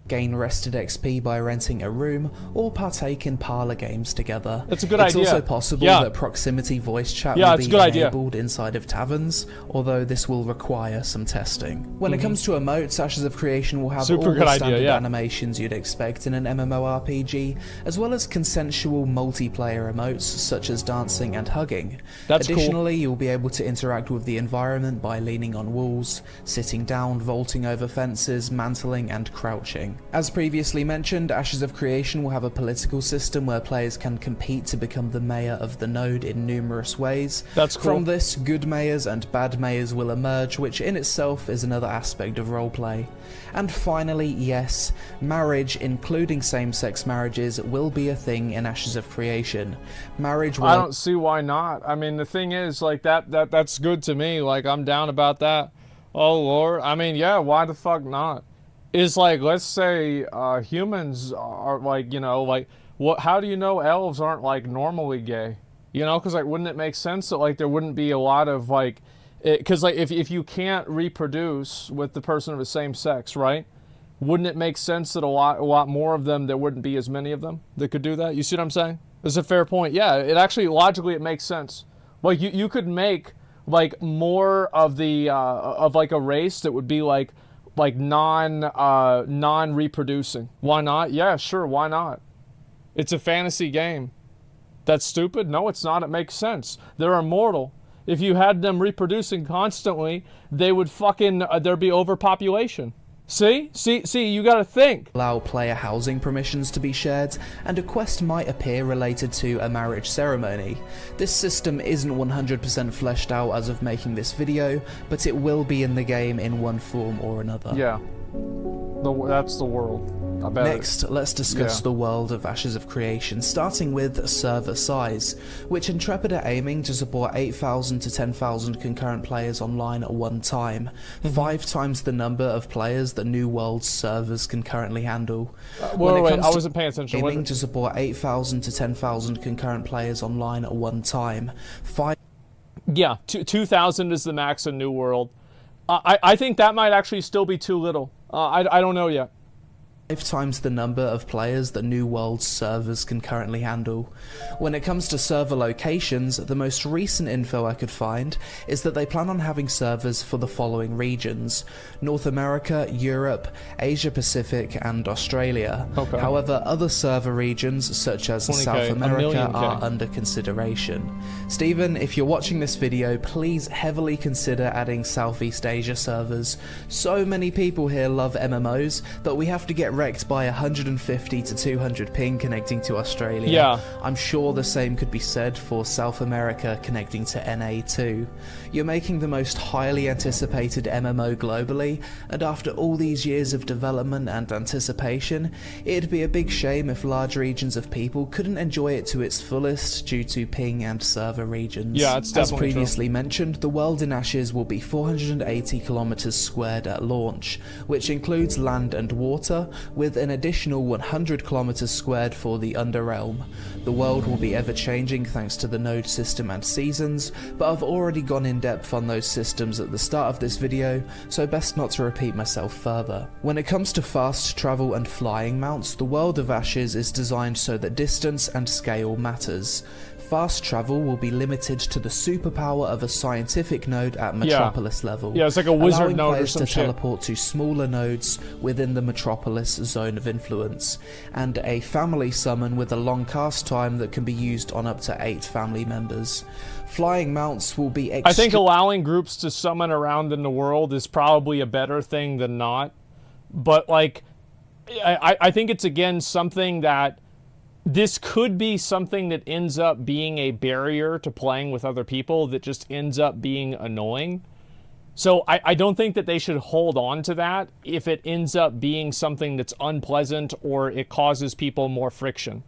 Speaker 2: Gain rested XP by renting a room, or partake in parlor games together.
Speaker 1: That's a good idea.
Speaker 2: It's also possible that proximity voice chat will be enabled inside of taverns, although this will require some testing. When it comes to emotes, Ashes of Creation will have all the standard animations you'd expect in an MMORPG, as well as consensual multiplayer emotes such as dancing and hugging. Additionally, you'll be able to interact with the environment by leaning on walls, sitting down, vaulting over fences, mantling, and crouching. As previously mentioned, Ashes of Creation will have a political system where players can compete to become the mayor of the node in numerous ways.
Speaker 1: That's cool.
Speaker 2: From this, good mayors and bad mayors will emerge, which in itself is another aspect of roleplay. And finally, yes, marriage, including same-sex marriages, will be a thing in Ashes of Creation. Marriage will...
Speaker 1: I don't see why not. I mean, the thing is, like, that's good to me. Like, I'm down about that. Oh, Lord. I mean, yeah, why the fuck not? Is like, let's say humans are like, you know, like, what? How do you know elves aren't like normally gay? You know, because like, wouldn't it make sense that like there wouldn't be a lot of like, because like if you can't reproduce with the person of the same sex, right? Wouldn't it make sense that a lot more of them, there wouldn't be as many of them that could do that? You see what I'm saying? That's a fair point. Yeah, it actually logically it makes sense. Like you could make like more of the of like a race that would be like non-reproducing. Why not? Yeah, sure, why not? It's a fantasy game. That's stupid? No, it's not. It makes sense. They're immortal. If you had them reproducing constantly, they would fucking, there'd be overpopulation. See, you gotta think.
Speaker 2: Allow player housing permissions to be shared, and a quest might appear related to a marriage ceremony. This system isn't 100% fleshed out as of making this video, but it will be in the game in one form or another.
Speaker 1: Yeah, that's the world. I bet.
Speaker 2: Next, let's discuss the world of Ashes of Creation, starting with server size, which Intrepid are aiming to support 8,000 to 10,000 concurrent players online at one time, 5 times the number of players that New World's servers can currently handle.
Speaker 1: Wait, I wasn't paying attention.
Speaker 2: Aiming to support 8,000 to 10,000 concurrent players online at one time.
Speaker 1: 2,000 is the max in New World. I think that might actually still be too little. I don't know yet.
Speaker 2: 5 times the number of players that New World's servers can currently handle. When it comes to server locations, the most recent info I could find is that they plan on having servers for the following regions: North America, Europe, Asia Pacific, and Australia.
Speaker 1: Okay.
Speaker 2: However, other server regions such as
Speaker 1: 20K,
Speaker 2: South America
Speaker 1: 1,000,000K.
Speaker 2: are under consideration. Stephen, if you're watching this video, please heavily consider adding Southeast Asia servers. So many people here love MMOs, but we have to get wrecked by 150 to 200 ping connecting to Australia.
Speaker 1: Yeah.
Speaker 2: I'm sure the same could be said for South America connecting to NA too. You're making the most highly anticipated MMO globally, and after all these years of development and anticipation, it'd be a big shame if large regions of people couldn't enjoy it to its fullest due to ping and server regions.
Speaker 1: Yeah, it's
Speaker 2: As
Speaker 1: definitely
Speaker 2: previously mentioned, the world in Ashes will be 480 kilometers squared at launch, which includes land and water, with an additional 100 kilometers squared for the Underrealm. The world will be ever changing thanks to the node system and seasons, but I've already gone in depth on those systems at the start of this video, so best not to repeat myself further. When it comes to fast travel and flying mounts, the world of Ashes is designed so that distance and scale matters. Fast travel will be limited to the superpower of a scientific node at Metropolis level.
Speaker 1: Yeah, it's like a wizard
Speaker 2: allowing
Speaker 1: node or
Speaker 2: players
Speaker 1: some
Speaker 2: to
Speaker 1: shit.
Speaker 2: teleport to smaller nodes within the Metropolis zone of influence, and a family summon with a long cast time that can be used on up to 8 family members. Flying mounts will be
Speaker 1: I think allowing groups to summon around in the world is probably a better thing than not. But, like, I think it's, again, something that this could be something that ends up being a barrier to playing with other people that just ends up being annoying. So I don't think that they should hold on to that if it ends up being something that's unpleasant or it causes people more friction.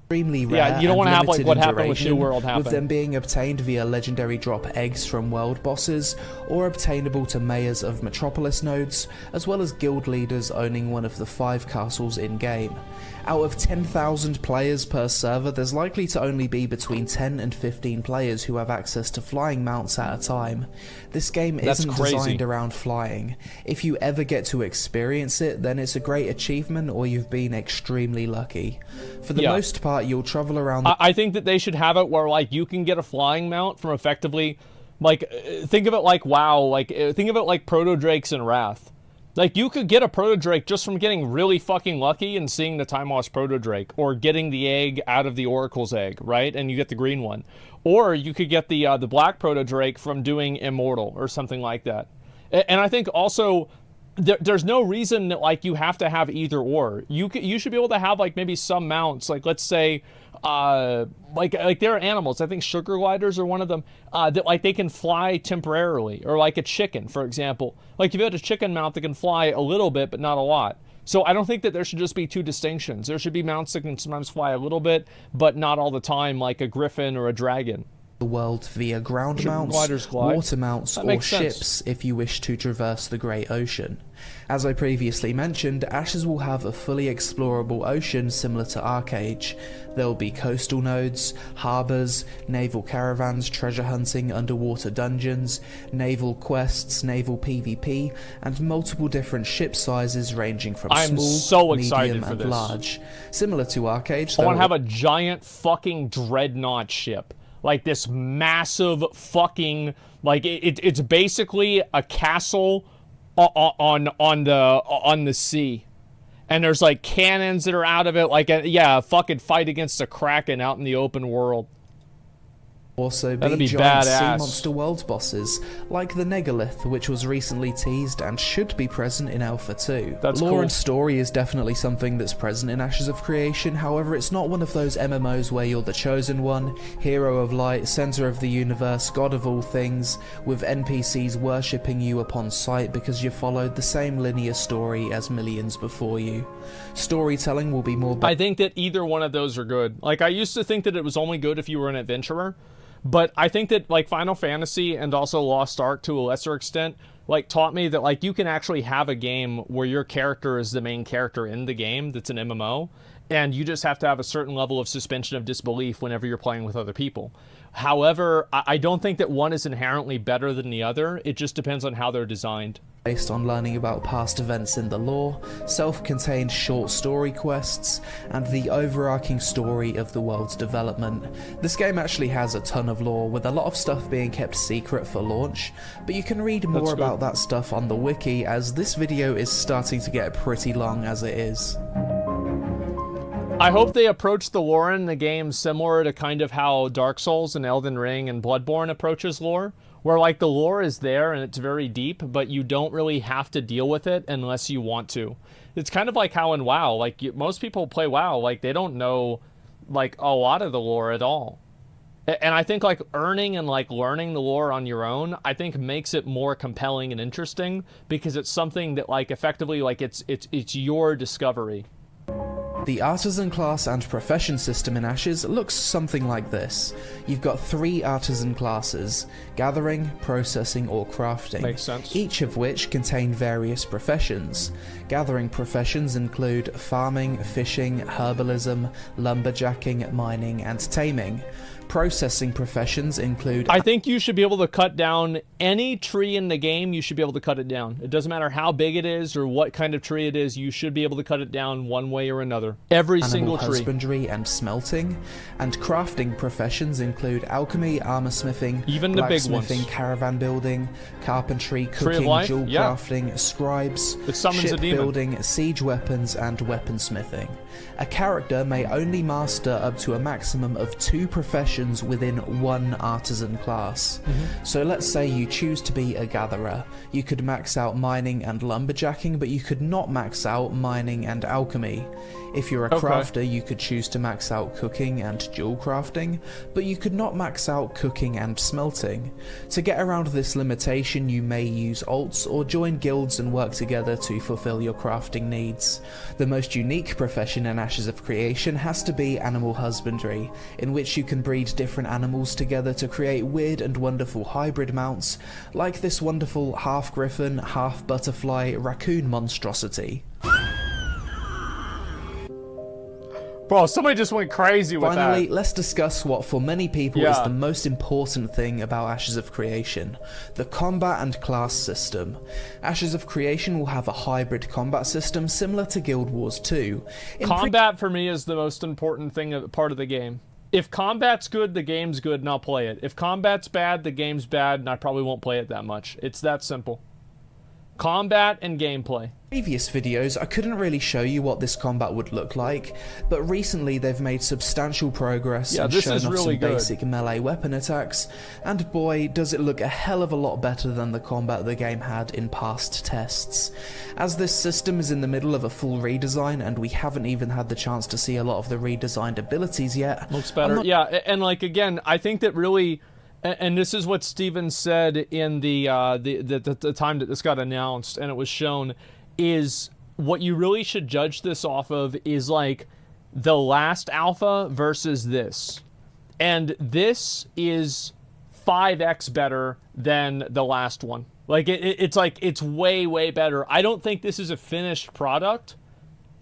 Speaker 2: extremely rare.
Speaker 1: Yeah, you don't want to have like
Speaker 2: limited
Speaker 1: what
Speaker 2: in
Speaker 1: happened with
Speaker 2: duration,
Speaker 1: New World happen.
Speaker 2: with them being obtained via legendary drop eggs from world bosses, or obtainable to mayors of Metropolis nodes, as well as guild leaders owning one of the 5 castles in-game. Out of 10,000 players per server, there's likely to only be between 10 and 15 players who have access to flying mounts at a time. This game isn't designed around flying. If you ever get to experience it, then it's a great achievement or you've been extremely lucky. For the most part, you'll travel around
Speaker 1: I think that they should have it where like you can get a flying mount from effectively, like, think of it like WoW, like think of it like Proto Drakes and Wrath. Like, you could get a Proto Drake just from getting really fucking lucky and seeing the Time Lost Proto Drake, or getting the egg out of the Oracle's egg, right? And you get the green one. Or you could get the Black Proto Drake from doing Immortal or something like that. And I think also there's no reason that like you have to have either or. You should be able to have like maybe some mounts, like let's say like there are animals, I think sugar gliders are one of them, that like they can fly temporarily, or like a chicken, for example. Like if you had a chicken mount that can fly a little bit but not a lot. So I don't think that there should just be two distinctions. There should be mounts that can sometimes fly a little bit but not all the time, like a griffin or a dragon.
Speaker 2: The world via ground mounts, water mounts, or ships if you wish to traverse the Great Ocean. As I previously mentioned, Ashes will have a fully explorable ocean similar to Arcade. There will be coastal nodes, harbours, naval caravans, treasure hunting, underwater dungeons, naval quests, naval PvP, and multiple different ship sizes ranging from small, medium, and large. Similar to Arcade,
Speaker 1: I want to have a giant fucking dreadnought ship. Like this massive fucking, like it's basically a castle on the sea, and there's like cannons that are out of it, like a fucking fight against a kraken out in the open world.
Speaker 2: Also be giant sea monster world bosses, like the Negalith, which was recently teased and should be present in Alpha 2. Lore and story is definitely something that's present in Ashes of Creation, however it's not one of those MMOs where you're the chosen one, hero of light, center of the universe, god of all things, with NPCs worshipping you upon sight because you followed the same linear story as millions before you. Storytelling will be more...
Speaker 1: I think that either one of those are good. Like, I used to think that it was only good if you were an adventurer, but I think that like Final Fantasy and also Lost Ark to a lesser extent like taught me that like you can actually have a game where your character is the main character in the game that's an MMO, and you just have to have a certain level of suspension of disbelief whenever you're playing with other people. However, I don't think that one is inherently better than the other. It just depends on how they're designed.
Speaker 2: Based on learning about past events in the lore, self-contained short story quests, and the overarching story of the world's development. This game actually has a ton of lore, with a lot of stuff being kept secret for launch, but you can read more about that stuff on the wiki, as this video is starting to get pretty long as it is.
Speaker 1: I hope they approach the lore in the game similar to kind of how Dark Souls and Elden Ring and Bloodborne approaches lore, where like the lore is there and it's very deep, but you don't really have to deal with it unless you want to. It's kind of like how in WoW, like most people play WoW, like they don't know like a lot of the lore at all. And I think like earning and like learning the lore on your own, I think makes it more compelling and interesting, because it's something that like effectively like it's your discovery.
Speaker 2: The artisan class and profession system in Ashes looks something like this. You've got 3 artisan classes: gathering, processing, or crafting.
Speaker 1: Makes sense.
Speaker 2: Each of which contain various professions. Gathering professions include farming, fishing, herbalism, lumberjacking, mining, and taming. Processing professions include...
Speaker 1: I think you should be able to cut down any tree in the game. You should be able to cut it down. It doesn't matter how big it is or what kind of tree it is. You should be able to cut it down one way or another. Every single tree.
Speaker 2: Husbandry and smelting. And crafting professions include alchemy, armor smithing,
Speaker 1: even the big ones,
Speaker 2: caravan building, carpentry, cooking, jewel crafting, scribes, shipbuilding, siege weapons, and weaponsmithing. A character may only master up to a maximum of 2 professions within one artisan class. So let's say you choose to be a gatherer. You could max out mining and lumberjacking, but you could not max out mining and alchemy. If you're a crafter, you could choose to max out cooking and jewel crafting, but you could not max out cooking and smelting. To get around this limitation, you may use alts or join guilds and work together to fulfill your crafting needs. The most unique profession in Ashes of Creation has to be animal husbandry, in which you can breed different animals together to create weird and wonderful hybrid mounts, like this wonderful half-griffin, half-butterfly raccoon monstrosity.
Speaker 1: Bro, somebody just went crazy with that.
Speaker 2: Finally, let's discuss what for many people is the most important thing about Ashes of Creation: the combat and class system. Ashes of Creation will have a hybrid combat system similar to Guild Wars 2.
Speaker 1: Combat for me is the most important thing, part of the game. If combat's good, the game's good, and I'll play it. If combat's bad, the game's bad, and I probably won't play it that much. It's that simple. Combat and gameplay.
Speaker 2: Previous videos, I couldn't really show you what this combat would look like, but recently they've made substantial progress and shown off some basic melee weapon attacks, and boy, does it look a hell of a lot better than the combat the game had in past tests. As this system is in the middle of a full redesign, and we haven't even had the chance to see a lot of the redesigned abilities yet.
Speaker 1: Looks better, yeah, and like again, I think that really... And this is what Steven said in the time that this got announced and it was shown, is what you really should judge this off of is like the last alpha versus this. And this is 5x better than the last one. Like it's like it's way, way better. I don't think this is a finished product,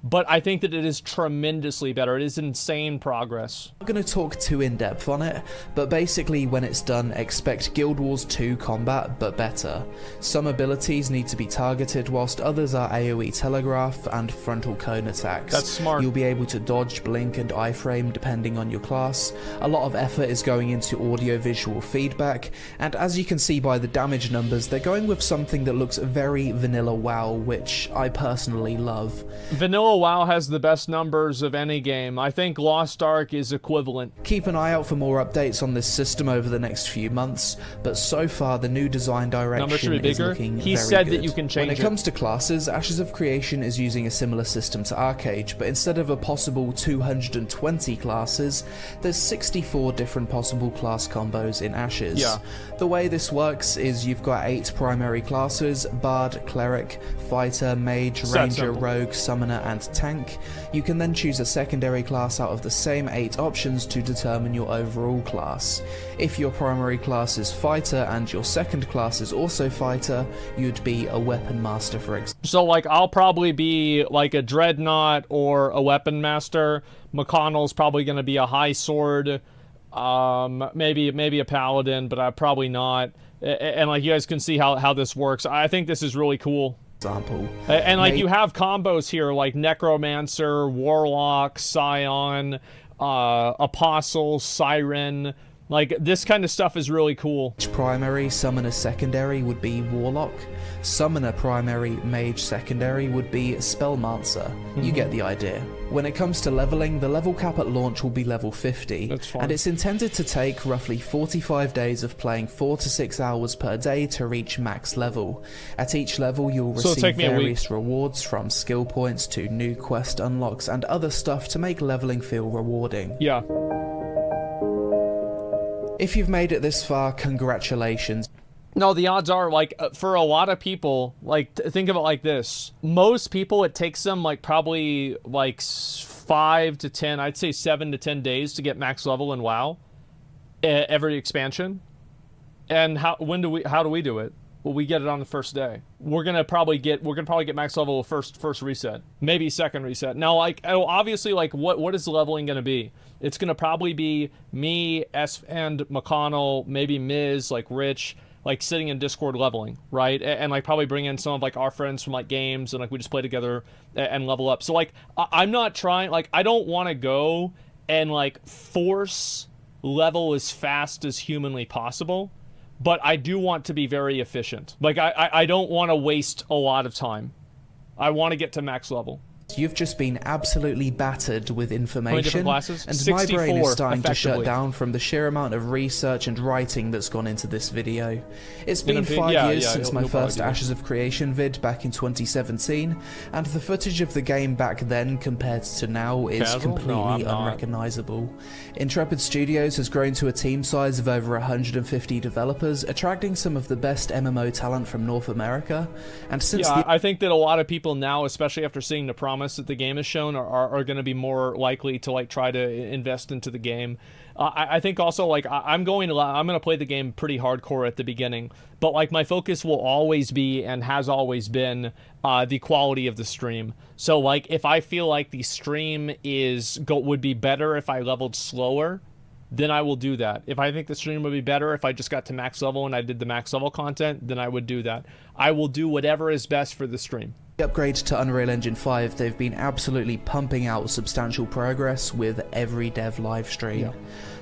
Speaker 1: but I think that it is tremendously better. It is insane progress.
Speaker 2: I'm not going to talk too in-depth on it, but basically when it's done, expect Guild Wars 2 combat, but better. Some abilities need to be targeted, whilst others are AoE telegraph and frontal cone attacks.
Speaker 1: That's smart.
Speaker 2: You'll be able to dodge, blink, and iframe depending on your class. A lot of effort is going into audio-visual feedback, and as you can see by the damage numbers, they're going with something that looks very vanilla WoW, which I personally love.
Speaker 1: Vanilla WoW has the best numbers of any game. I think Lost Ark is equivalent.
Speaker 2: Keep an eye out for more updates on this system over the next few months, but so far the new design direction is looking very good.
Speaker 1: He said that you can change it.
Speaker 2: When it comes to classes, Ashes of Creation is using a similar system to Arcade, but instead of a possible 220 classes, there's 64 different possible class combos in Ashes.
Speaker 1: Yeah.
Speaker 2: The way this works is you've got 8 primary classes: Bard, Cleric, Fighter, Mage, Ranger, Rogue, Summoner, and and tank. You can then choose a secondary class out of the same 8 options to determine your overall class. If your primary class is fighter and your second class is also fighter, you'd be a weapon master, for example.
Speaker 1: So like I'll probably be like a dreadnought or a weapon master. McConnell's probably going to be a high sword, maybe a paladin, but probably not. And like you guys can see how this works. I think this is really cool. And like you have combos here like necromancer, warlock, scion, apostle, siren. Like this kind of stuff is really cool.
Speaker 2: Primary, summoner secondary would be warlock. Summoner primary, mage secondary would be spellmancer. You get the idea. When it comes to leveling, the level cap at launch will be level 50.
Speaker 1: That's fine.
Speaker 2: And it's intended to take roughly 45 days of playing 4 to 6 hours per day to reach max level. At each level you'll receive various rewards, from skill points to new quest unlocks and other stuff to make leveling feel rewarding.
Speaker 1: Yeah.
Speaker 2: If you've made it this far, congratulations.
Speaker 1: No, the odds are, like, for a lot of people, like, think of it like this. Most people, it takes them, like, probably, like, 5 to 10, I'd say 7 to 10 days to get max level in WoW. Every expansion. And how do we do it? Well, we get it on the first day. We're gonna probably get max level first reset, maybe second reset. Now, like, obviously, like, what is leveling gonna be? It's gonna probably be me, and McConnell, maybe Miz, like Rich, like sitting in Discord leveling, right? And like probably bring in some of like our friends from like games, and like we just play together and level up. So like I'm not trying, like I don't want to go and like force level as fast as humanly possible. But I do want to be very efficient. Like, I don't want to waste a lot of time. I want to get to max level.
Speaker 2: You've just been absolutely battered with information, and my
Speaker 1: 64,
Speaker 2: brain is starting to shut down from the sheer amount of research and writing that's gone into this video. It's been 5 years since my first Ashes of Creation vid back in 2017, and the footage of the game back then compared to now is completely unrecognizable. Intrepid Studios has grown to a team size of over 150 developers, attracting some of the best MMO talent from North America, and since
Speaker 1: I think that a lot of people now, especially after seeing the promise that the game has shown, are going to be more likely to like try to invest into the game. I think also like I'm going to play the game pretty hardcore at the beginning, but like my focus will always be and has always been the quality of the stream. So like if I feel like the stream would be better if I leveled slower, then I will do that. If I think the stream would be better if I just got to max level and I did the max level content, then I would do that. I will do whatever is best for the stream.
Speaker 2: Upgrade to Unreal Engine 5, they've been absolutely pumping out substantial progress with every dev live stream.
Speaker 1: Yeah.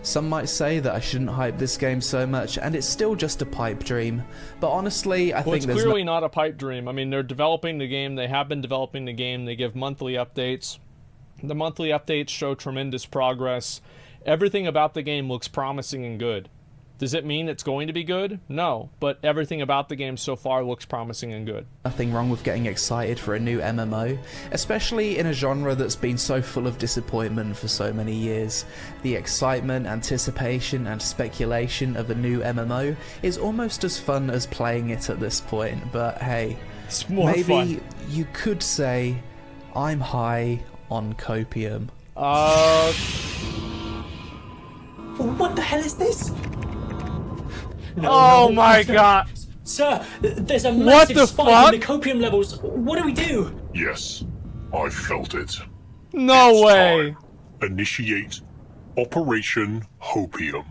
Speaker 2: Some might say that I shouldn't hype this game so much, and it's still just a pipe dream. But honestly, I think
Speaker 1: it's clearly not a pipe dream. I mean, they're developing the game. They have been developing the game. They give monthly updates. The monthly updates show tremendous progress. Everything about the game looks promising and good. Does it mean it's going to be good? No, but everything about the game so far looks promising and good.
Speaker 2: Nothing wrong with getting excited for a new MMO, especially in a genre that's been so full of disappointment for so many years. The excitement, anticipation, and speculation of a new MMO is almost as fun as playing it at this point, but hey,
Speaker 1: it's more
Speaker 2: maybe
Speaker 1: fun.
Speaker 2: You could say I'm high on copium.
Speaker 4: What the hell is this?
Speaker 1: No, my god.
Speaker 4: Sir, there's a massive spike in the copium levels. What do we do?
Speaker 5: Yes, I felt it.
Speaker 1: No way.
Speaker 5: Initiate Operation Hopium.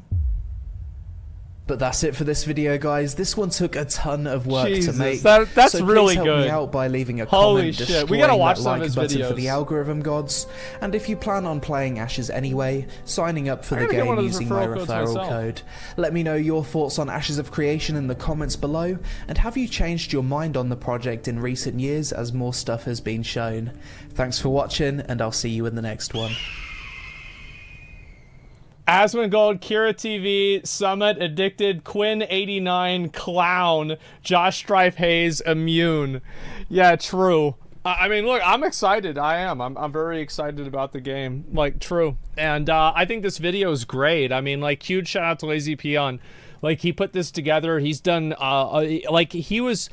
Speaker 2: But that's it for this video, guys. This one took a ton of work to make.
Speaker 1: That's
Speaker 2: so
Speaker 1: really
Speaker 2: help
Speaker 1: good.
Speaker 2: Me out by leaving a
Speaker 1: Holy
Speaker 2: comment,
Speaker 1: shit, we gotta watch
Speaker 2: that
Speaker 1: some of
Speaker 2: like
Speaker 1: his
Speaker 2: button
Speaker 1: videos
Speaker 2: for the algorithm gods. And if you plan on playing Ashes anyway, signing up for the game using my referral code. Let me know your thoughts on Ashes of Creation in the comments below. And have you changed your mind on the project in recent years as more stuff has been shown? Thanks for watching, and I'll see you in the next one.
Speaker 1: Asmongold, Kira TV, Summit, Addicted, Quinn89, Clown, Josh Strife Hayes, Immune. Yeah, true. I mean, look, I'm excited. I am. I'm very excited about the game. Like, true. And I think this video is great. I mean, like, huge shout out to LazyPeon. Like, he put this together. He's done, like, he was,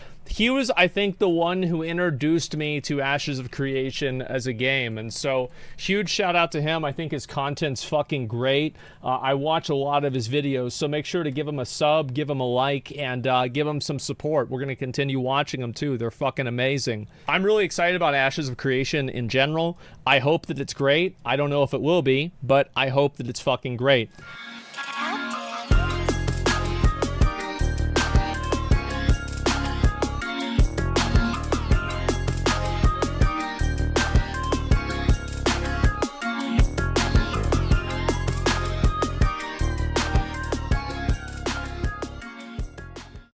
Speaker 1: I think, the one who introduced me to Ashes of Creation as a game. And so, huge shout out to him. I think his content's fucking great. I watch a lot of his videos, so make sure to give him a sub, give him a like, and give him some support. We're going to continue watching them, too. They're fucking amazing. I'm really excited about Ashes of Creation in general. I hope that it's great. I don't know if it will be, but I hope that it's fucking great.